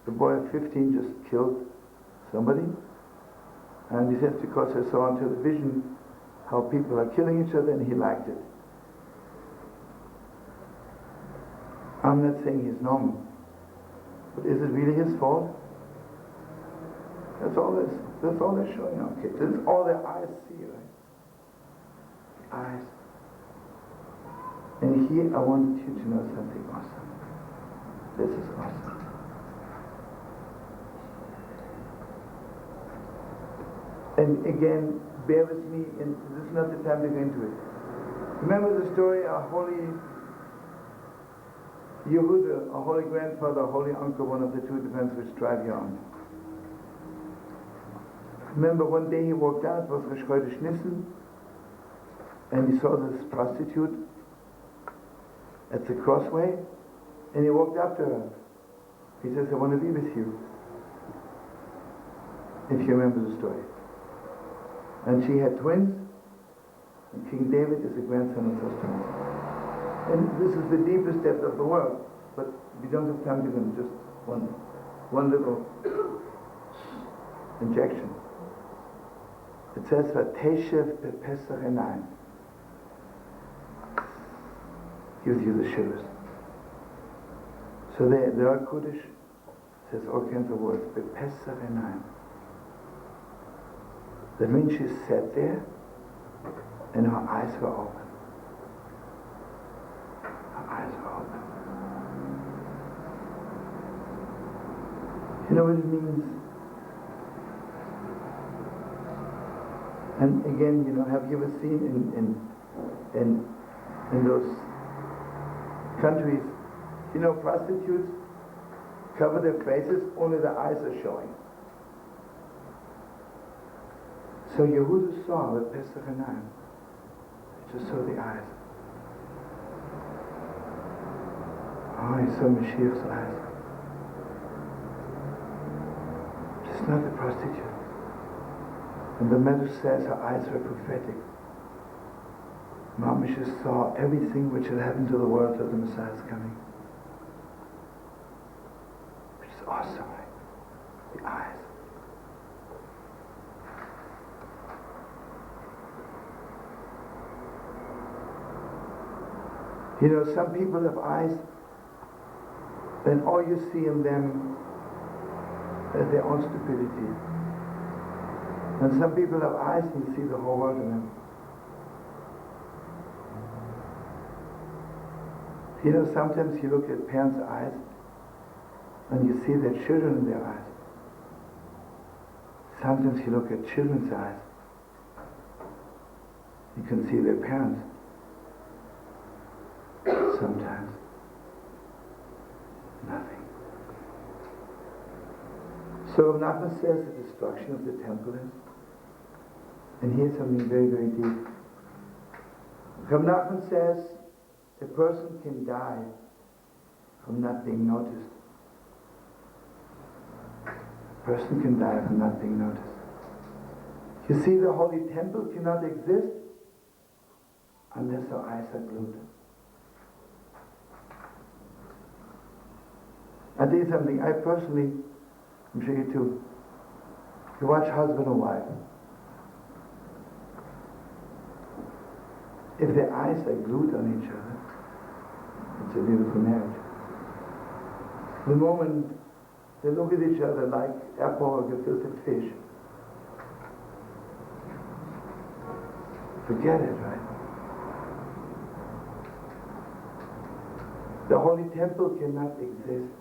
the boy of 15 just killed somebody, and he says because I saw on television how people are killing each other and he liked it. I'm not saying he's normal, but is it really his fault? That's all they're showing our kids. That's all their eyes see, right? Eyes. And here I wanted you to know something awesome. This is awesome. And again, bear with me, and this is not the time to go into it. Remember the story, our holy Yehuda, our holy grandfather, our holy uncle, one of the two, depends which tribe you're on. Remember one day he walked out, it was Rosh Chodesh Nissen, and he saw this prostitute at the crossway, and he walked up to her. He says, I want to be with you. If you remember the story. And she had twins, and King David is the grandson of those twins. And this is the deepest depth of the world, but we don't have time to go into just one little injection. It says, Vateshev bePesach Enayim. Gives you the shivers. So the Rav Kodesh says all kinds of words. bePesach Enayim. That means she sat there and her eyes were open. Her eyes were open. You know what it means? And again, you know, have you ever seen in those countries, you know, prostitutes cover their faces, only their eyes are showing. So Yehuda saw the Pesach Enayim. He just saw the eyes. Oh, he saw Mashiach's eyes. Just not the prostitute. And the Medrash says her eyes were prophetic. Mamash saw everything which had happened to the world till the Messiah is coming. Which is awesome, right? The eyes. You know, some people have eyes, and all you see in them is their own stupidity. And some people have eyes and you see the whole world in them. You know, sometimes you look at parents' eyes and you see their children in their eyes. Sometimes you look at children's eyes, you can see their parents. Sometimes nothing. So Nachman says the destruction of the temple is, and here's something very, very deep. Rabbi Nachman says a person can die from not being noticed. A person can die from not being noticed. You see, the holy temple cannot exist unless our eyes are glued. I'll tell you something, I personally, I'm sure you too, you watch husband and wife. If their eyes are glued on each other, it's a beautiful marriage. The moment they look at each other like apple or gefilte fish, forget it, right? The holy temple cannot exist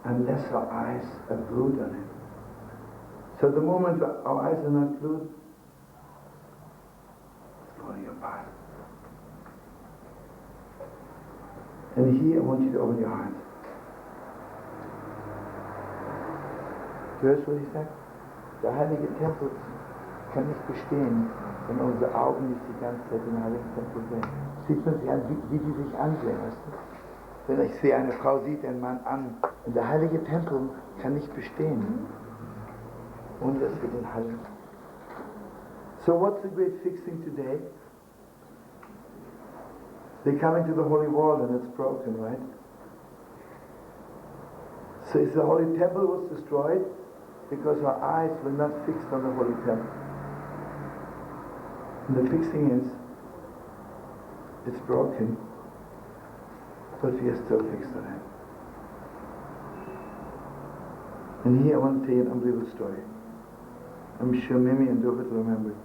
unless our eyes are glued on it. So the moment our eyes are not glued, it's falling apart. And here I want you to open your heart. Du hörst, was ich sage? Der heilige Tempel kann nicht bestehen, wenn unsere Augen nicht die ganze Zeit den heiligen Tempel sehen. Sieht man sich an, wie die sich ansehen, weißt du? Wenn ich sehe, eine Frau sieht einen Mann an, und der heilige Tempel kann nicht bestehen, ohne dass wir den heiligen. So what's the great fixing today? They come into the holy wall and it's broken, right? So if the holy temple was destroyed because our eyes were not fixed on the holy temple. And the fixing is, it's broken, but we are still fixed on it. And here I want to tell you an unbelievable story. I'm sure Mimi and David will remember it.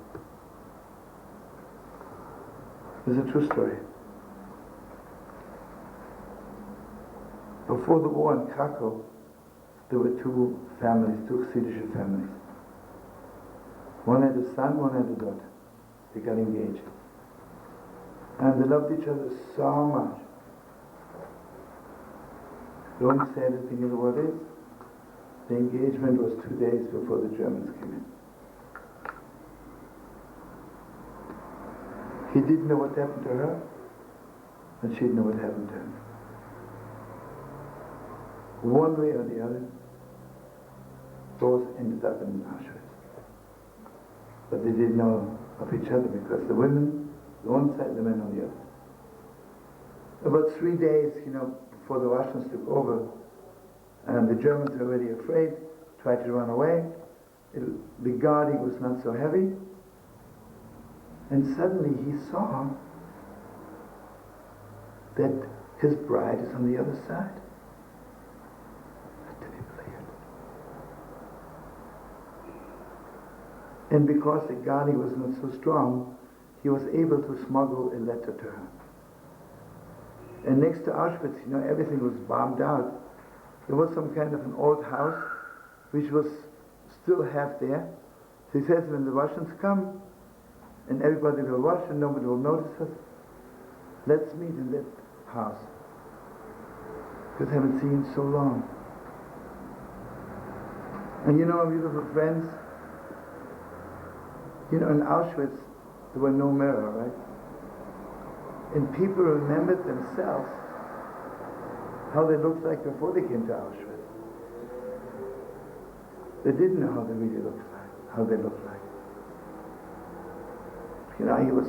It's a true story. Before the war in Krakow, there were two families, two Chassidish families. One had a son, one had a daughter. They got engaged. And they loved each other so much. The only saddest thing in the world is, the engagement was 2 days before the Germans came in. He didn't know what happened to her, and she didn't know what happened to him. One way or the other, both ended up in Auschwitz. But they didn't know of each other because the women on one side, the men on the other. About 3 days, before the Russians took over, and the Germans were already afraid, tried to run away. The guarding was not so heavy, and suddenly he saw that his bride is on the other side. Did he believe it? And because the guarding was not so strong, he was able to smuggle a letter to her. And next to Auschwitz, everything was bombed out. There was some kind of an old house which was still half there. So he says, when the Russians come and everybody will watch and nobody will notice us, let's meet in that house. Because I haven't seen so long. And my beautiful friends, in Auschwitz there were no mirror, right? And people remembered themselves how they looked like before they came to Auschwitz. They didn't know how they really looked like, how they looked like. He was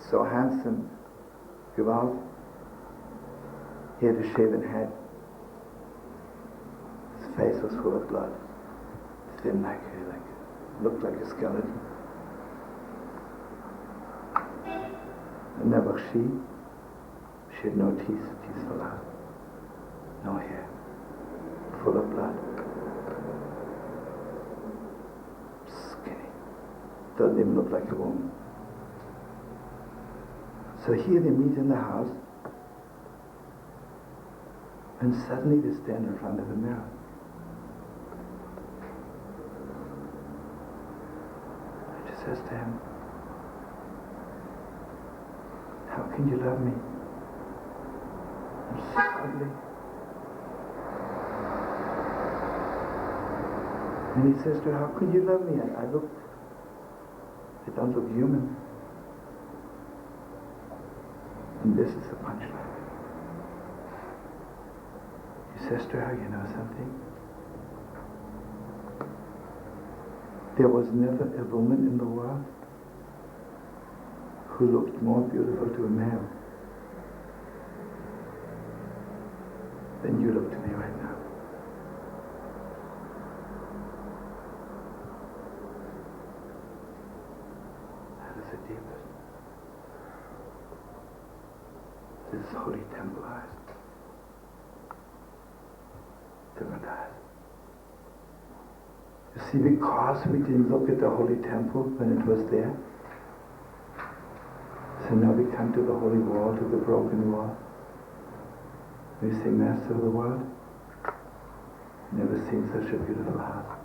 so handsome, Gewalt. He had a shaven head. His face was full of blood. Thin looked like a skeleton. And never she had no teeth fell out. No hair, full of blood, skinny, doesn't even look like a woman. So here they meet in the house, and suddenly they stand in front of the mirror. And she says to him, "How can you love me? I'm so ugly." And he says to her, "How could you love me? I don't look human." And this is the punchline. He says to her, "You know something? There was never a woman in the world who looked more beautiful to a male than you look to me right now." The deepest. This is holy temple eyes. Different eyes. You see, because we didn't look at the holy temple when it was there, so now we come to the holy wall, to the broken wall. We say, "Master of the world, never seen such a beautiful house."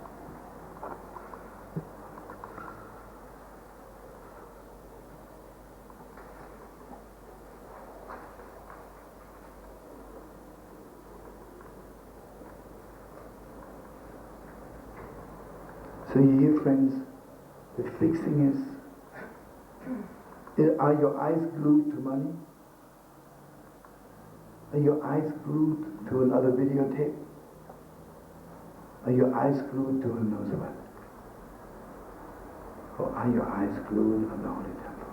So you hear, friends, the fixing is, are your eyes glued to money? Are your eyes glued to another videotape? Are your eyes glued to who knows what? Or are your eyes glued on the Holy Temple?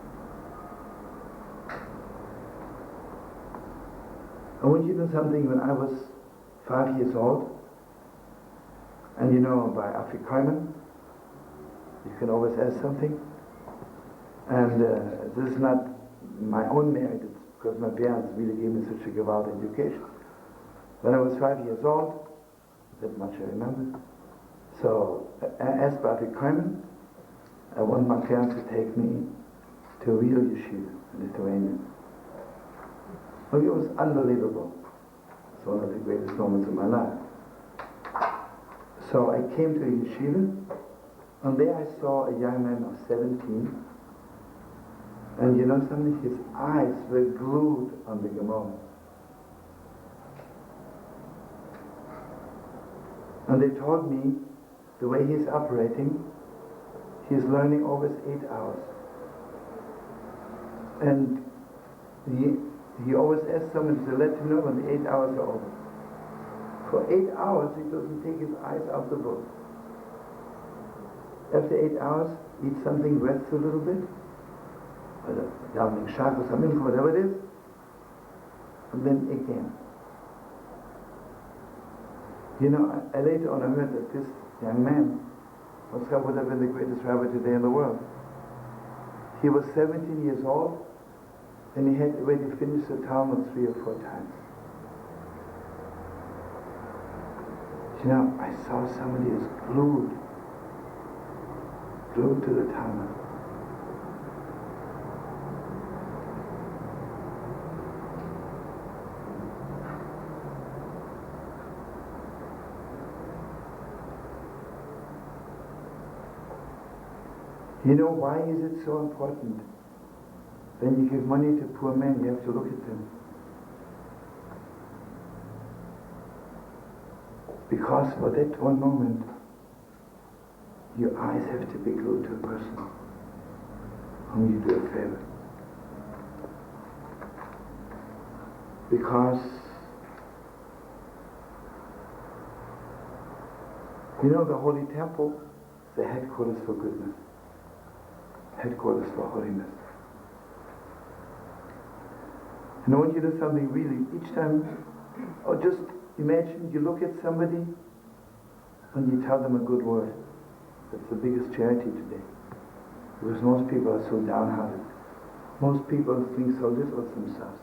I want you to know something. When I was 5 years old, and by Afrikaner, you can always ask something. And this is not my own merit, it's because my parents really gave me such a Gewalt education. When I was 5 years old, that much I remember. So, as by Afrikaner, I want my parents to take me to a real yeshiva in Lithuania. Oh, it was unbelievable. It's one of the greatest moments of my life. So I came to a yeshiva, and there I saw a young man of 17, and you know something? His eyes were glued on the Gemara. And they told me the way he's operating, he's learning always 8 hours. And he always asks someone to let him know when the 8 hours are over. For 8 hours, he doesn't take his eyes off the book. After 8 hours, eat something, rest a little bit, davening shach or something, whatever it is, and then again. You know, I later on I heard that this young man would have been the greatest rabbi today in the world. He was 17 years old, and he had already finished the Talmud 3 or 4 times. You know, I saw somebody who's glued to the Talmud. You know, why is it so important? When you give money to poor men, you have to look at them. Because for that one moment, your eyes have to be glued to a person whom you do a favor. Because, you know, the Holy Temple is the headquarters for goodness, headquarters for holiness. And I want you to do something really, each time, or just imagine you look at somebody and you tell them a good word. That's the biggest charity today. Because most people are so downhearted. Most people think so little of themselves.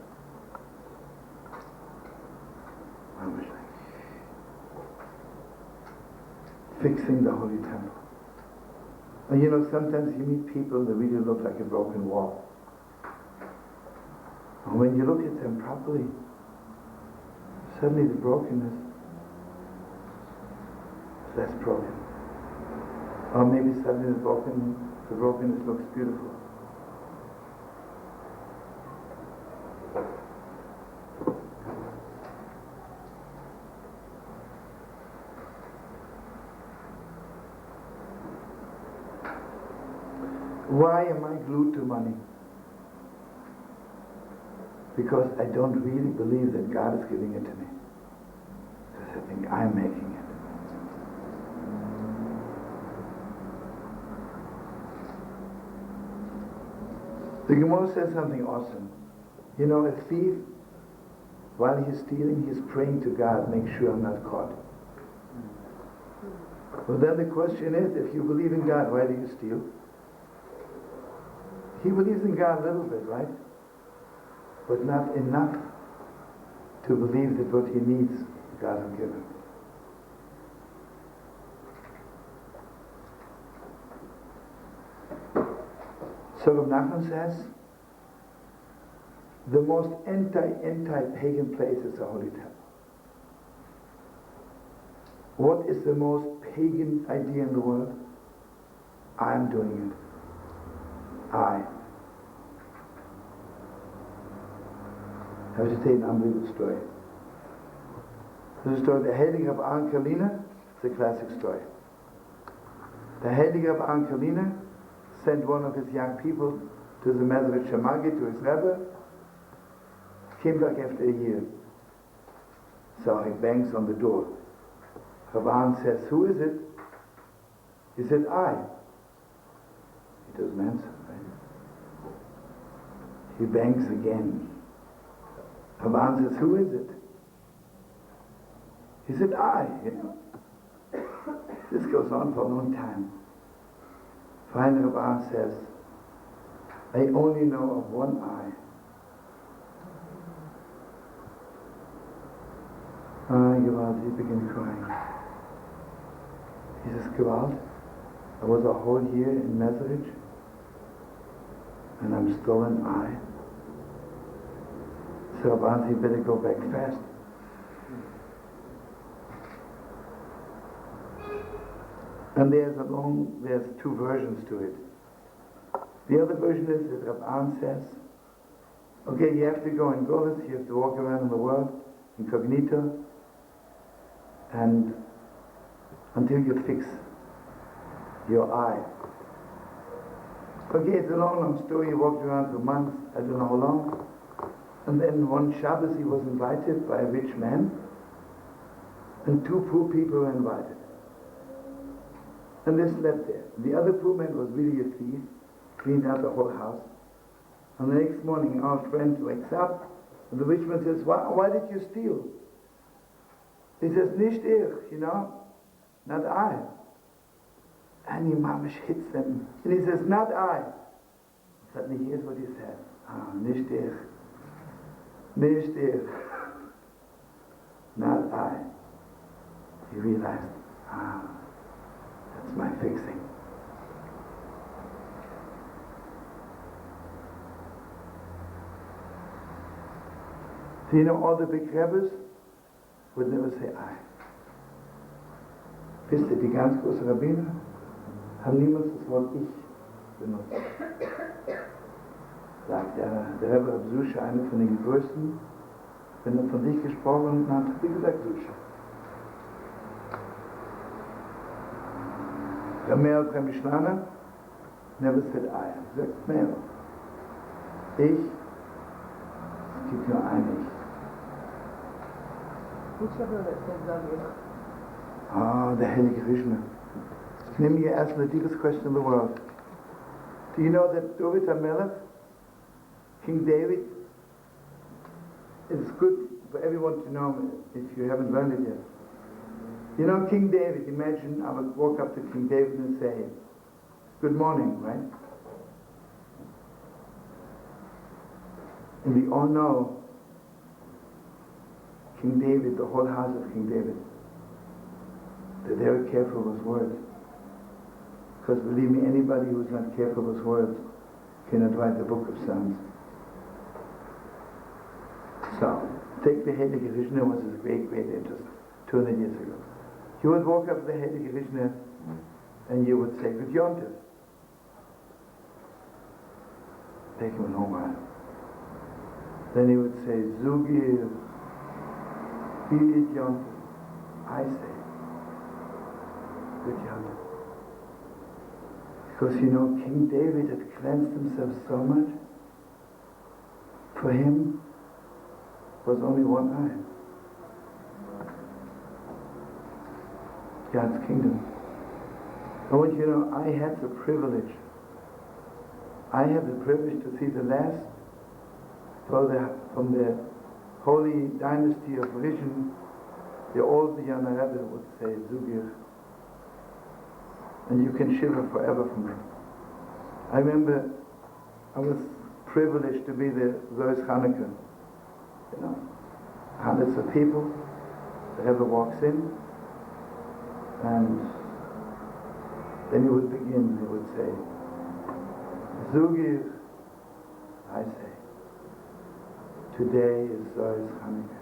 I wish fixing the Holy Temple. And you know, sometimes you meet people that really look like a broken wall. And when you look at them properly, suddenly the brokenness is less broken. Or maybe suddenly the brokenness looks beautiful. Why am I glued to money? Because I don't really believe that God is giving it to me. Because I think I'm making it. The Gemara says something awesome. You know, a thief, while he's stealing, he's praying to God, make sure I'm not caught. Well, then the question is, if you believe in God, why do you steal? He believes in God a little bit, right? But not enough to believe that what he needs, God will give him. So Rav Nachman says, the most anti-pagan place is the Holy Temple. What is the most pagan idea in the world? I'm doing it. I have to tell you an unbelievable story. This is a story, the Heilige of Ankelina. It's a classic story. The Heilige of Ankelina sent one of his young people to the Mezrit Shemagi, to his Rebbe. Came back after a year. So he bangs on the door. Rabban says, "Who is it?" He said, "I." He doesn't answer, right? He bangs again. Rabban says, "Who is it?" He said, "I." You know. This goes on for a long time. Finally, Rabban says, "I only know of one eye." Gewalt, he began crying. He says, "Gewalt, I was a whole year in Mezrich, and I'm still an eye." So Rabban said, "You better go back fast." And there's two versions to it. The other version is that Rav An says, okay, you have to go in Golis, you have to walk around in the world, incognito, and until you fix your eye. Okay, it's a long story. He walked around for months, I don't know how long. And then one Shabbos he was invited by a rich man, and two poor people were invited. And they slept there. The other poor man was really a thief, cleaned out the whole house. And the next morning our friend wakes up, and the rich man says, why did you steal? He says, nicht ich, not I. And he mamish hits them. And he says, not I. Suddenly here's what he said. Nicht ich. Nicht ich. Not I. He realized, that's my fixing. So all the big Rebbes would never say I. Wisst ihr, die ganz großen Rabbiner haben niemals das Wort Ich benutzt. Sagt der Rebbe Susha, einer von den größten, wenn er von sich gesprochen hat, wie gesagt Susha. Rabbi Shlomo never said I. Er sagt mehr. Ich, es gibt nur ein Ich. Which Rebbe that said Zogir? The Heilige Krishna. Let me ask the deepest question in the world. Do you know that David HaMelech, King David, it's good for everyone to know if you haven't learned it yet. King David, imagine I would walk up to King David and say, good morning, right? And we all know King David, the whole house of King David, they're very careful with words. Because believe me, anybody who's not careful with words cannot write the book of Psalms. So, take the Heilige Krishna, was his great interest 200 years ago. You would walk up to the Heilige Krishna and you would say, Good Yontif. Take him a long while. Then he would say, Zugir, Good Yontif. I say, Good Yontif. Because King David had cleansed himself so much. For him was only one eye. God's kingdom. I want you to know, I had the privilege. I had the privilege to see the last from the holy dynasty of Rishon, the old Yana Rebbe would say, Zugir. And you can shiver forever from it. I remember I was privileged to be the Rosh Hanukkah. Hundreds of people, the Rebbe walks in, and then he would begin, he would say, Zugir, I say, today is Rosh Hanukkah.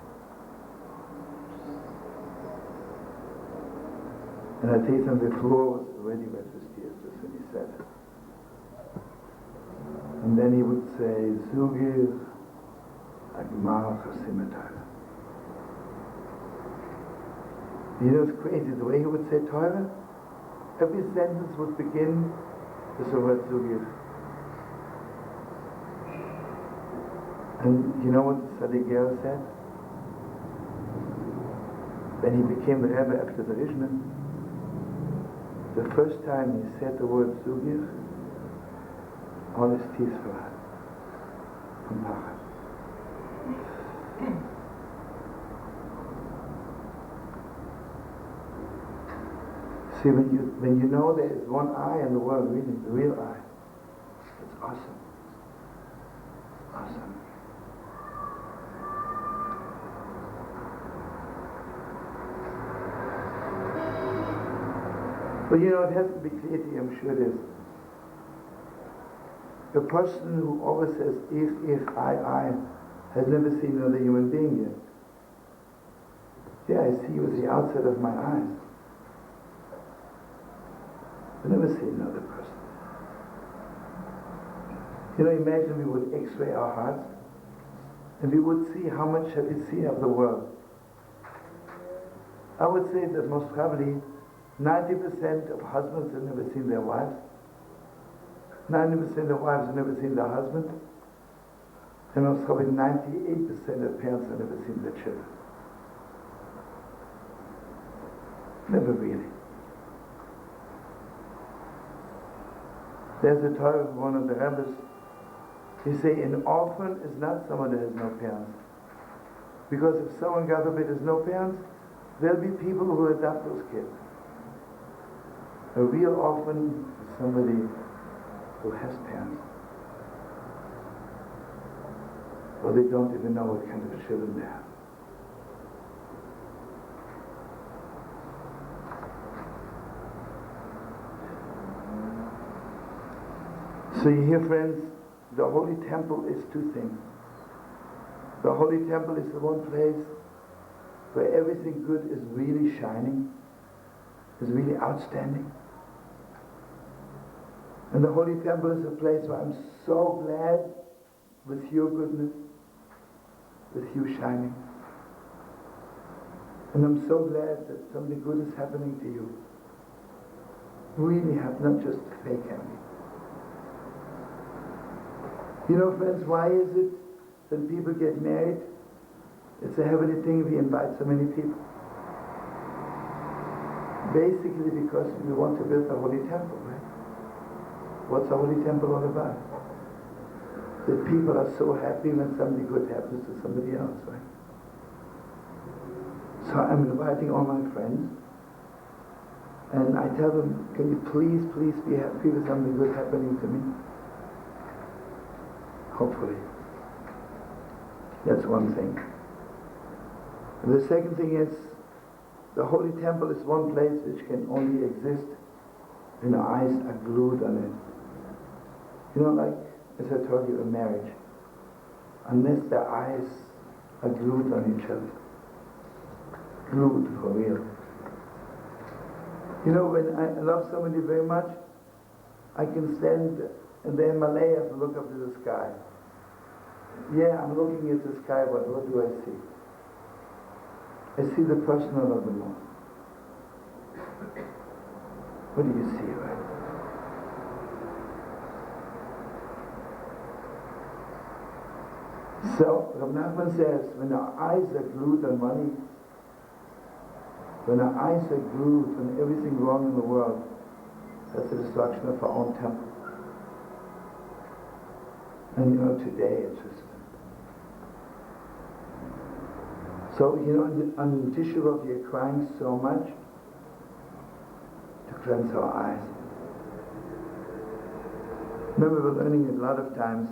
And I tell you something, the floor was already wet with tears just when he said it. And then he would say, Zugir, Agmar Chasimatar. It's crazy, the way he would say Torah, every sentence would begin with the word Zugir. And you know what the Sadiq said? When he became the Rebbe after the Rishon, the first time he said the word Zugir, all his teeth fell out from Pachad. See, when you know there is one eye in the world, really, the real eye, it's awesome. Awesome. But it has to be clear to you, I'm sure it is. The person who always says, ich, I, has never seen another human being yet. Yeah, I see you with the outside of my eyes. We never see another person. You know, imagine we would x-ray our hearts and we would see how much have we seen of the world. I would say that most probably 90% of husbands have never seen their wives, 90% of wives have never seen their husband, and most probably 98% of parents have never seen their children. Never really. There's a Torah of one of the rabbis. He say an orphan is not someone that has no parents. Because if someone, God forbid, has no parents, there'll be people who adopt those kids. A real orphan is somebody who has parents. Or they don't even know what kind of children they have. So you hear, friends, the Holy Temple is two things. The Holy Temple is the one place where everything good is really shining, is really outstanding. And the Holy Temple is a place where I'm so glad with your goodness, with you shining. And I'm so glad that something good is happening to you. Really have, not just fake happy. You know, friends, why is it when people get married, it's a heavenly thing we invite so many people? Basically because we want to build a holy temple, right? What's a holy temple all about? That people are so happy when something good happens to somebody else, right? So I'm inviting all my friends, and I tell them, can you please be happy with something good happening to me? Hopefully. That's one thing. And the second thing is, the Holy Temple is one place which can only exist when our eyes are glued on it. You know, like, as I told you, a marriage. Unless their eyes are glued on each other. Glued for real. You know, when I love somebody very much, I can stand in the Himalayas and look up to the sky. Yeah, I'm looking at the sky, but what do I see? I see the person I love the most. What do you see, right? So, Rabbi Nachman says, when our eyes are glued on money, when our eyes are glued on everything wrong in the world, that's the destruction of our own temple. And you know, today it's just... So, you know, on Tisha B'Av you're crying so much to cleanse our eyes. Remember, we're learning it a lot of times.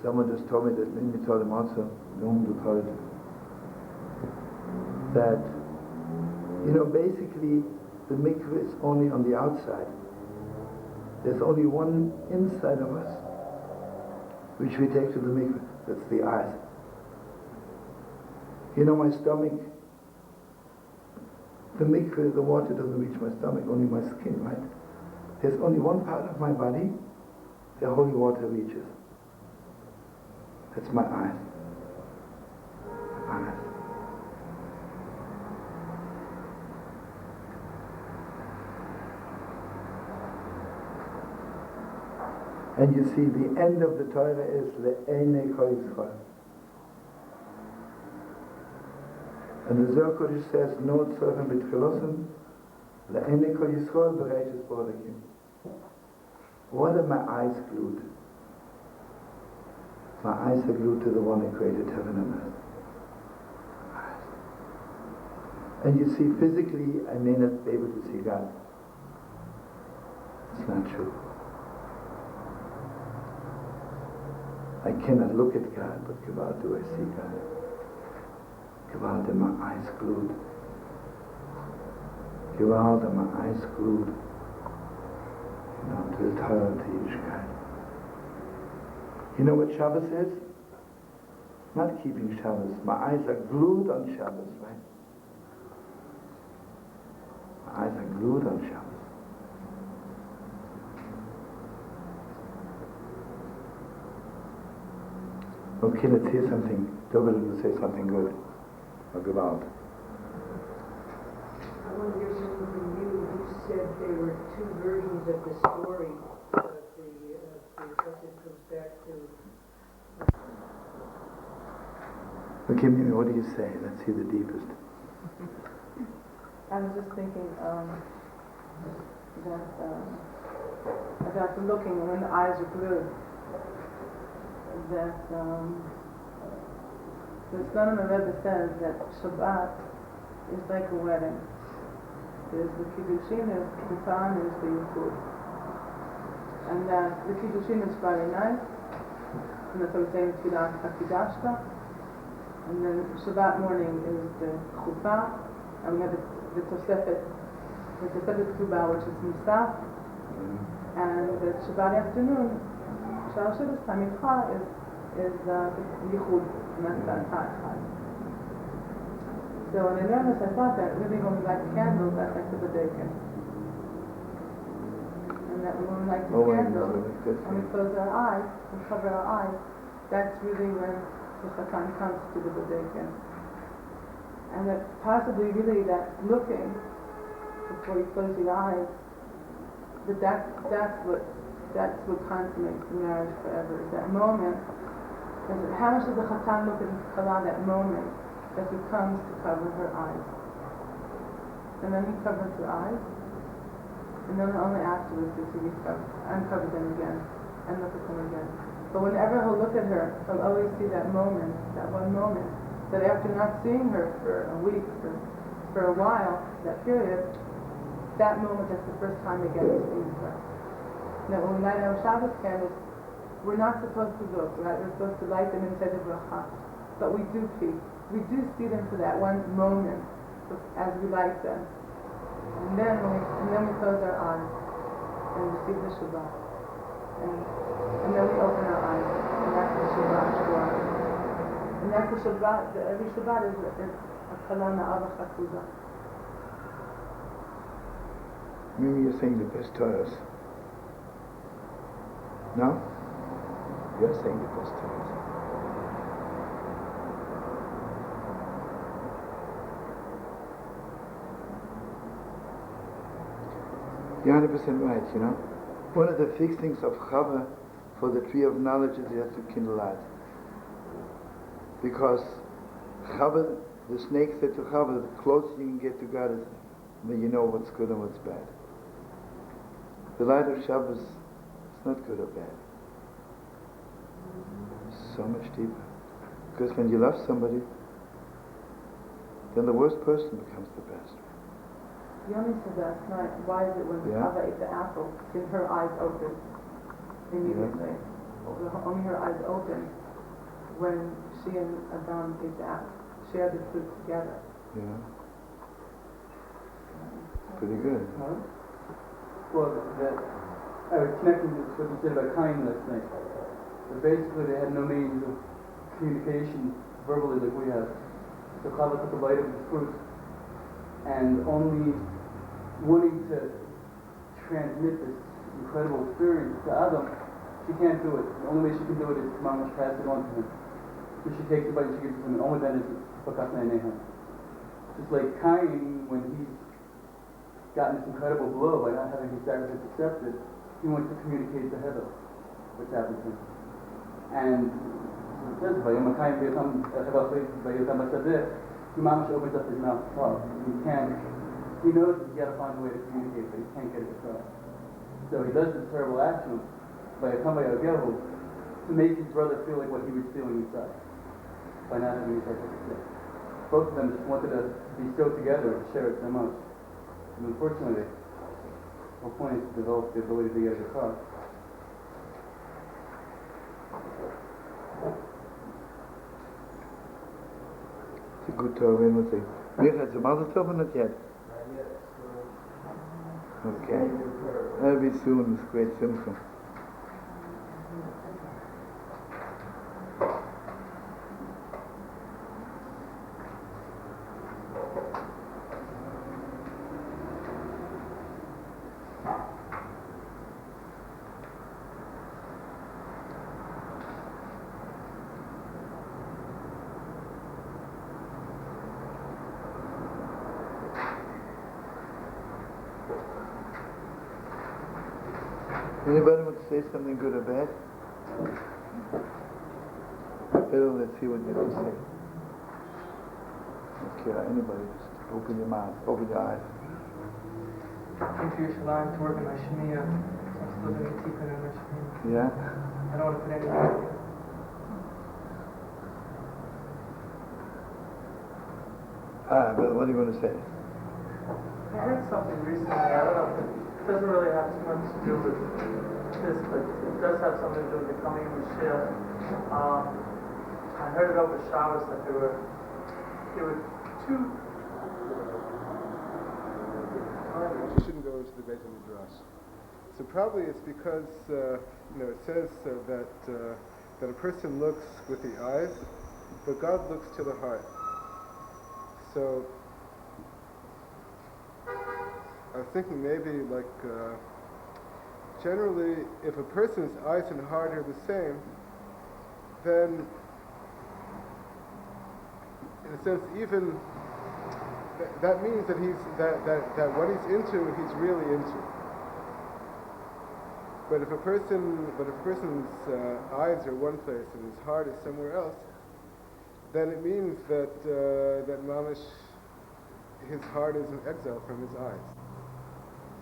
Someone just told me that, let me tell them also, that, you know, basically the mikveh is only on the outside. There's only one inside of us which we take to the mikveh, that's the eyes. You know, my stomach, the mikveh, the water doesn't reach my stomach, only my skin, right? There's only one part of my body the holy water reaches. That's my eyes. My eyes. And you see, the end of the Torah is Le'enei Kol Yisrael. And the Zohar Kodesh says, No tzorem b'tchilosim, Le'enei Kol Yisrael b'reishis b'odakim. What are my eyes glued? My eyes are glued to the one who created heaven and earth. And you see, physically, I may not be able to see God. It's not true. I cannot look at God, but Gewalt do I see God. Gewalt are my eyes glued. Gewalt are my eyes glued. You know, to the Torah, to Yiddishkeit. You know what Shabbos is? Not keeping Shabbos. My eyes are glued on Shabbos, right? My eyes are glued on Shabbos. Okay, let's hear something. David will say something good or Gewalt. I want to hear something from you. You said there were two versions of the story of the husband comes back to. Okay, Mimi, what do you say? Let's hear the deepest. I was just thinking that looking when the eyes are glued, that the Son of the Rebbe says that Shabbat is like a wedding. There's the Kiddushin, there's the Katan, there's the Yichud. And that the Kiddushin is Friday night, and that's what we're saying, Tfilah HaKidashta. And then Shabbat morning is the Chuppah, and we have the Tosefet Ketubah, which is Musaf. And the Shabbat afternoon, Shal Shabbos Tamidcha is the Yichud, and that's the Atah. So in awareness, I thought that really when we light candles, that's like the B'dekin. And that when we light the candles, when we close our eyes, we cover our eyes, that's really when the Chatan comes to the B'dekin. And that possibly really that looking before you close your eyes, that's what consummates the marriage forever. Is that moment. How much does the Chatan look at Kala that moment that he comes to cover her eyes? And then he covers her eyes, and then only afterwards does he uncover them again and look at them again. But whenever he'll look at her, he'll always see that moment, that one moment, that after not seeing her for a week, for a while, that period, that moment, that's the first time again he sees her. Now when we light our Shabbos candles, we're not supposed to look, right? We're supposed to light them instead of bracha. But we do peek. We do see them for that one moment as we light them. And then we close our eyes and receive the Shabbat. And then we open our eyes. And that's the Shabbat Shabbat. And that's the Shabbat. Every Shabbat is a kalana ava chakuza. Maybe you're saying the best Torahs. No? You're saying the best Torahs. You're 100% right, you know. One of the fixings of Chava for the tree of knowledge is you have to kindle light. Because Chava, the snake said to Chava, the closest you can get to God is when you know what's good and what's bad. The light of Shabbos is not good or bad. It's so much deeper. Because when you love somebody, then the worst person becomes the best. Yoni said last night, why is it when Chava ate the apple, did her eyes open immediately? Only her eyes opened when she and Adam ate the apple, shared the fruit together. Yeah. Pretty good. Huh? Well, I was connecting to what you said about Cain last night. But basically, they had no means of communication verbally like we have. So Chava took a bite of the fruit, and only wanting to transmit this incredible experience to Adam, she can't do it. The only way she can do it is Mama pass it on to him. So she takes the bite and she gives it to him, and only then is it Bakasna Neha. Just like Cain, when he's gotten this incredible blow by not having his sacrifice accepted, he wants to communicate to Hevel what's happened to him. And it says, Vayom HaKayim V'yotam Hevel V'yotam HaSadeh, he mamash opens up his mouth to talk. He knows that he's got to find a way to communicate, but he can't get it across. So he does this terrible action by a to make his brother feel like what he was feeling inside, by not having his sacrifice. Both of them just wanted to be so together and share it so much. And unfortunately, the whole point is to develop the ability to get it across. It's a good Torah, we must say. Micha, it's a Mazel Tov or not yet? Okay. That'll be soon, it's great simcha. Anybody want to say something good or bad? Bill, let's see what you have to say. Okay, anybody, just open your mouth, open your eyes. Into Yerushalayim to work in my Shemiya. So I'm still doing a tikkun on my Shemiya. Yeah? I don't want to put anything. Bill, what do you want to say? I heard something recently. I don't know. It doesn't really have too much to do with this, but it does have something to do with the coming of Mashiach. I heard it over Shabbos that there were two. You shouldn't go into the Beit Midrash. So probably it's because it says that a person looks with the eyes, but God looks to the heart. So I was thinking maybe generally if a person's eyes and heart are the same, then in a sense even that means that that what he's into, he's really into. But if a person's eyes are one place and his heart is somewhere else, then it means that that mamish, his heart is in exile from his eyes,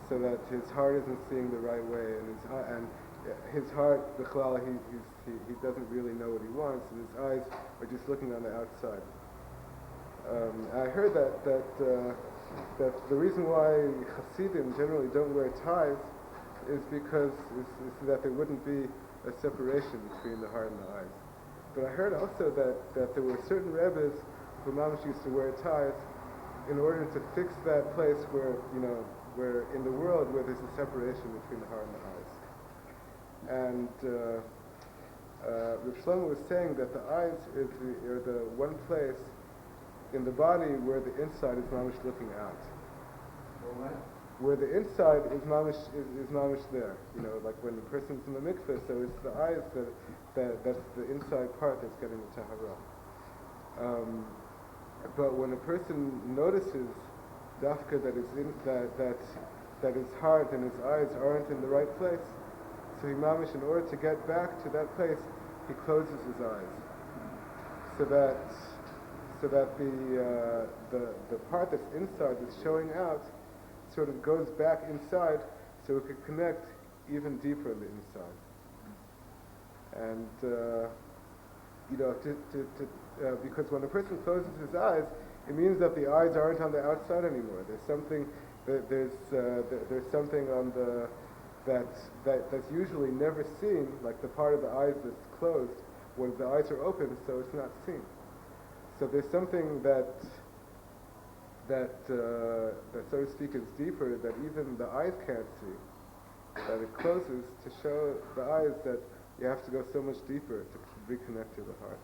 so that his heart isn't seeing the right way, and his heart, b'chlal, he doesn't really know what he wants, and his eyes are just looking on the outside. I heard that the reason why Hasidim generally don't wear ties is because is that there wouldn't be a separation between the heart and the eyes. But I heard also that there were certain rebbes who mamish used to wear ties in order to fix that place where in the world where there's a separation between the heart and the eyes. And Rabbi Shlomo was saying that the eyes are the one place in the body where the inside is mamish looking out. Where the inside is mamish there. Like when the person's in the mikveh, so it's the eyes that's the inside part that's getting the tahara. But when a person notices dafka that his heart and his eyes aren't in the right place, so he mamish, in order to get back to that place, he closes his eyes, so that the part that's inside that's showing out sort of goes back inside, so it could connect even deeper in the inside. And because when a person closes his eyes, it means that the eyes aren't on the outside anymore. There's something there's something on that's usually never seen, like the part of the eyes that's closed when the eyes are open, so it's not seen. So there's something that so to speak is deeper, that even the eyes can't see, that it closes to show the eyes that you have to go so much deeper to reconnect to the heart.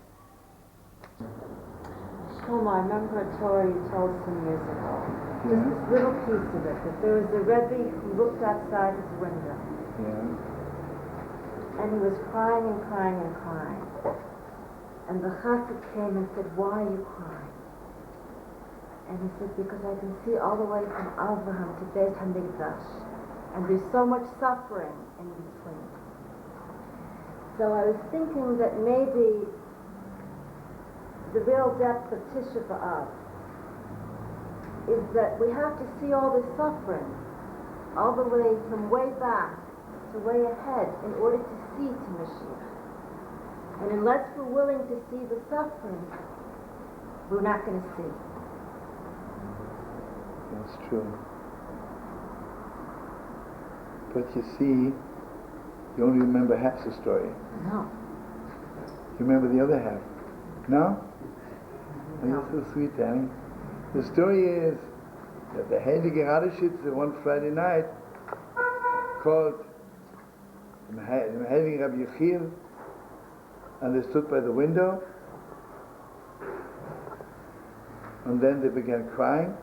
Shlomo, I remember a Torah you told some years ago, just this little piece of it, that there was a Rebbe who looked outside his window, and he was crying and crying and crying. And the chassid came and said, "Why are you crying?" And he said, "Because I can see all the way from Abraham to Beit HaMikdash, and there's so much suffering in between." So I was thinking that maybe the real depth of Tisha B'Av is that we have to see all the suffering, all the way from way back to way ahead, in order to see to Mashiach. And unless we're willing to see the suffering, we're not going to see. That's true. But you see, you only remember half the story. No. You remember the other half? No? Oh, you're so sweet, Danny. The story is that the Heilige Radishitze one Friday night called the Heilige Rabbi Yechiel, and they stood by the window, and then they began crying,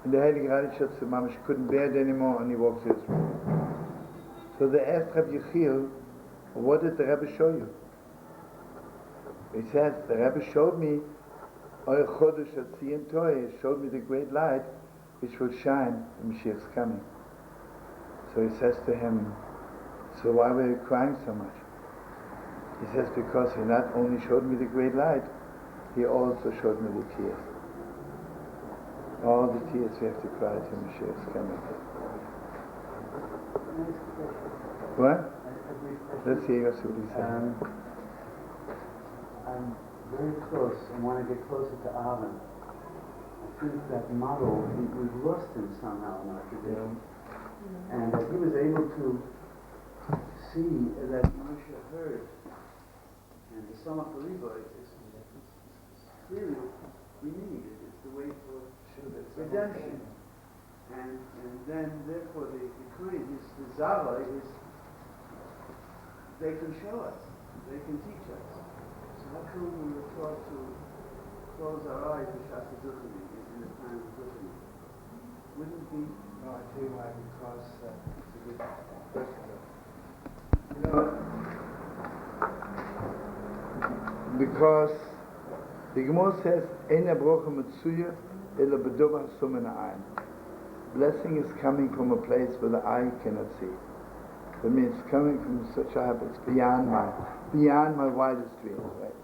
and the Heilige Radishitze Mamash couldn't bear it anymore, and he walked to his room. So they asked Rabbi Yechiel, "What did the Rebbe show you?" He says, "The Rebbe showed me Oy Chodesh Atzion Toy, showed me the great light which will shine when Mashiach's coming." So he says to him, So why were you crying so much? He says, because he not only showed me the great light, he also showed me the tears. All the tears we have to cry to Mashiach's coming. What? Let's hear what he said. I'm very close. I want to get closer to Aaron. I think that model, we've lost him somehow in our tradition. And that he was able to see that Moshe heard. And the Samach Believa is clearly what we need. It's the way for redemption. And then, therefore, the kind is, the Zava is, they can show us, they can teach us. So how come we were taught to close our eyes to Shasta Duchani in the time of Duchani? Wouldn't it be? No, I tell you why, because it's a good question. You know, because the Gemara says, "Eina brocha mitzuya ela b'dova hasum in ha'ayin." Blessing is coming from a place where the eye cannot see. That means it's coming from such a height, it's beyond my wildest dreams, right?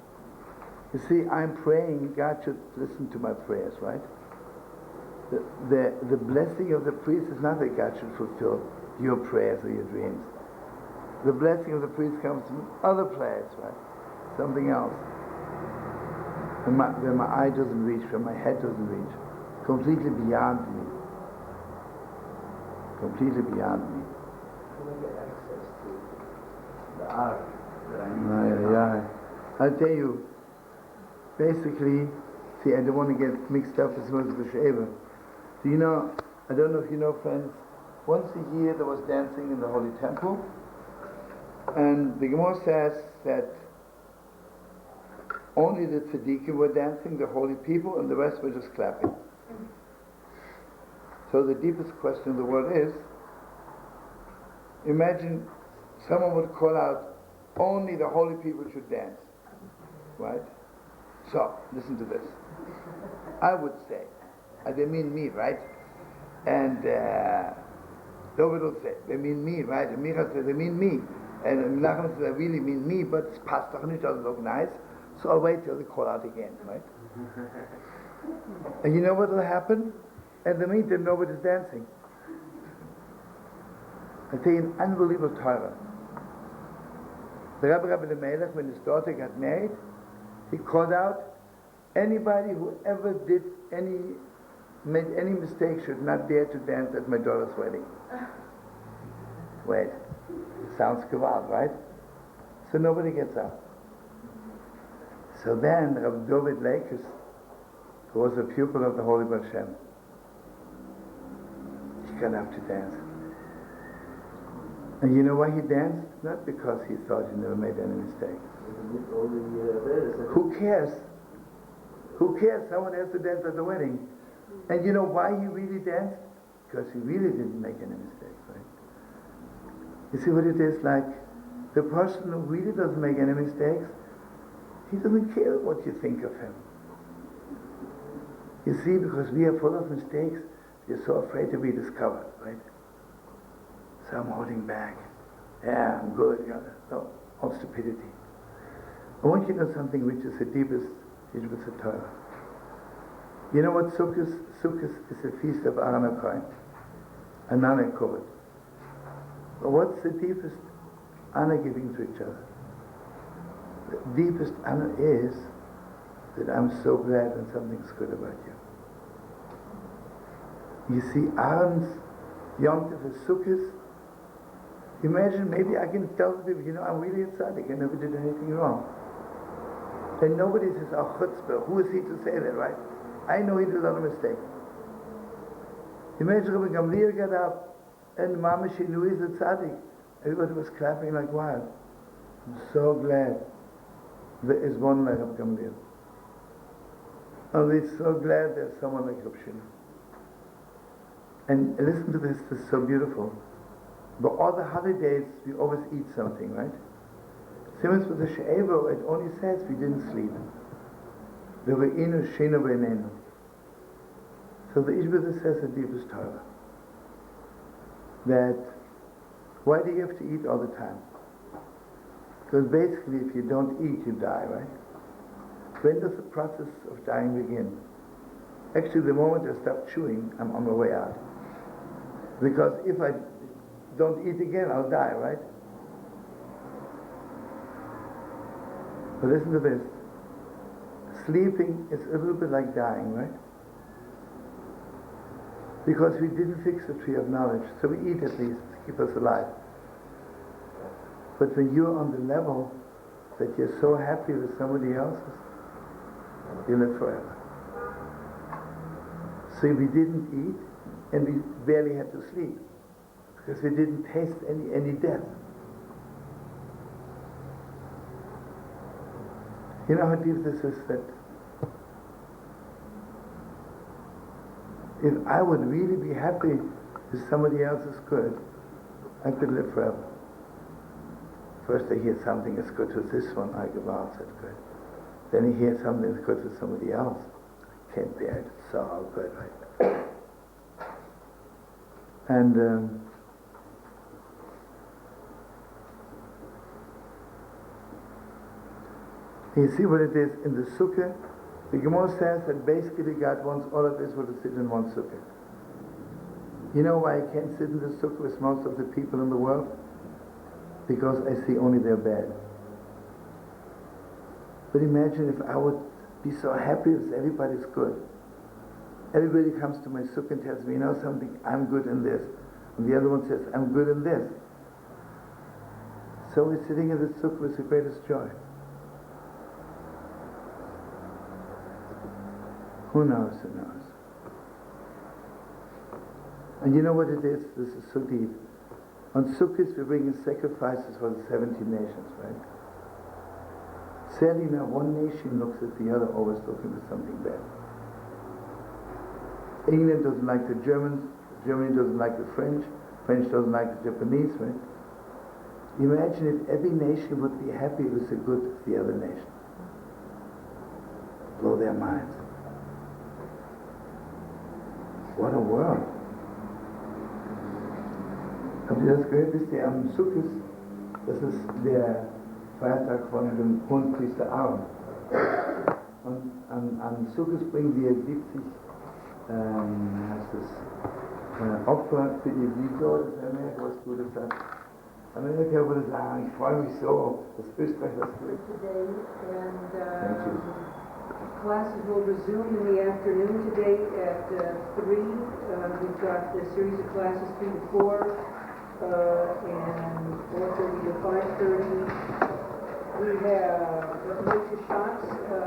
You see, I'm praying, God should listen to my prayers, right? The blessing of the priest is not that God should fulfill your prayers or your dreams. The blessing of the priest comes from other place, right? Something else. Where my eye doesn't reach, where my head doesn't reach. Completely beyond me. Completely beyond me. How do I get access to the art that I need? I'll tell you, basically, see, I don't want to get mixed up as much as the Sheva. Do you know, I don't know if you know, friends, once a year there was dancing in the Holy Temple, and the Gemara says that only the tzaddikim were dancing, the holy people, and the rest were just clapping. So the deepest question in the world is, imagine someone would call out, only the holy people should dance, right? So, listen to this. I would say, they mean me, right? And David will say, they mean me, right? And Micha says, they mean me. And Menachem says, they really mean me, but it's pastor nicht, doesn't look nice. So I'll wait till they call out again, right? And you know what will happen? In the meantime, nobody's dancing. I tell you an unbelievable Torah. The Rabbi Melech, when his daughter got married, he called out, anybody who ever made any mistake should not dare to dance at my daughter's wedding. Wait, sounds gewalt, right? So nobody gets up. So then Rabbi David Lakers, who was a pupil of the Holy Baal Shem, he got up to dance. And you know why he danced? Not because he thought he never made any mistake. Who cares? Who cares? Someone has to dance at the wedding. And you know why he really danced? Because he really didn't make any mistakes, right? You see what it is like? The person who really doesn't make any mistakes, he doesn't care what you think of him. You see, because we are full of mistakes, we're so afraid to be discovered, right? So I'm holding back. Yeah, I'm good. No, all stupidity. I want you to know something which is the deepest of Torah. You know what Sukkot is a feast of Aaron HaKohen, Anan and Kavod. But what's the deepest honor giving to each other? The deepest honor is that I'm so glad when something's good about you. You see, Aaron's Yom Tov is Sukkot. Imagine, maybe I can tell people, I'm really a tzaddik, I never did anything wrong. And nobody says, oh, chutzpah, who is he to say that, right? I know he did a lot of mistakes. Imagine Rabbi Gamliel got up, and Mama, she knew he's a tzaddik. Everybody was clapping like wild. I'm so glad there is one like Rabbi Gamliel. And we're so glad there's someone like Rabbi Shlomo. And listen to this is so beautiful. But all the holidays, we always eat something, right? Same with the She'evo, it only says we didn't sleep. So the Ishbitzer says the deepest Torah, that Why do you have to eat all the time? Because basically if you don't eat, you die, right? When does the process of dying begin? Actually, the moment I stop chewing, I'm on my way out. Because if I don't eat again, I'll die, right? But listen to this. Sleeping is a little bit like dying, right? Because we didn't fix the tree of knowledge, so we eat at least to keep us alive. But when you're on the level that you're so happy with somebody else's, you live forever. So we didn't eat, and we barely had to sleep, because we didn't taste any death. You know how deep this is, that if I would really be happy if somebody else is good, I could live forever. First I hear something that's good with this one, I go, wow, that's good. Then you hear something that's good with somebody else. I can't bear it, it's so good, right? And you see what it is in the sukkah? The Gemara says that basically God wants all of Israel to sit in one sukkah. You know why I can't sit in the sukkah with most of the people in the world? Because I see only their bad. But imagine if I would be so happy if everybody's good. Everybody comes to my sukkah and tells me, you know something, I'm good in this. And the other one says, I'm good in this. So we're sitting in the sukkah with the greatest joy. Who knows? Who knows? And you know what it is? This is so deep. On Sukkot we bring in sacrifices for the 70 nations, right? Sadly now one nation looks at the other, always looking for something bad. England doesn't like the Germans, Germany doesn't like the French, French doesn't like the Japanese, right? Imagine if every nation would be happy with the good of the other nation. Blow their minds. What a world. Habt ihr das gehört? Wisst ihr, am Sukkot, das ist der Feiertag von dem Hohenpriester Aaron. Und an Sukkot bringen wir 70 Opfer für die Vito, das ist Amerika, was Gutes hat. Amerika würde sagen, ich freue mich so, dass Österreich was tut. Today, and classes will resume in the afternoon today at 3. We've got a series of classes 3 to 4. And 4:30 to 5:30. We have Moshe Schatz, a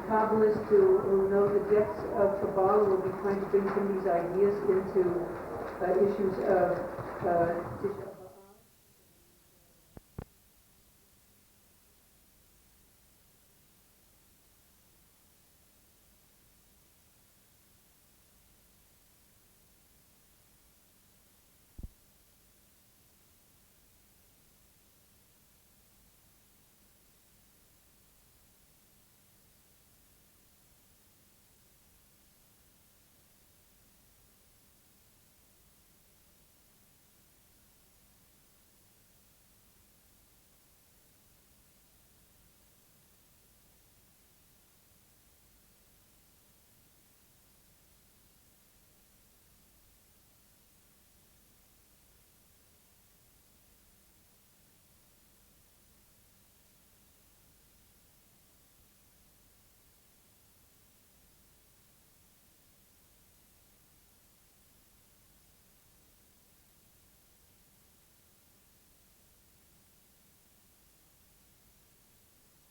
Kabbalist who knows the depths of Kabbalah, will be trying to bring some of these ideas into issues of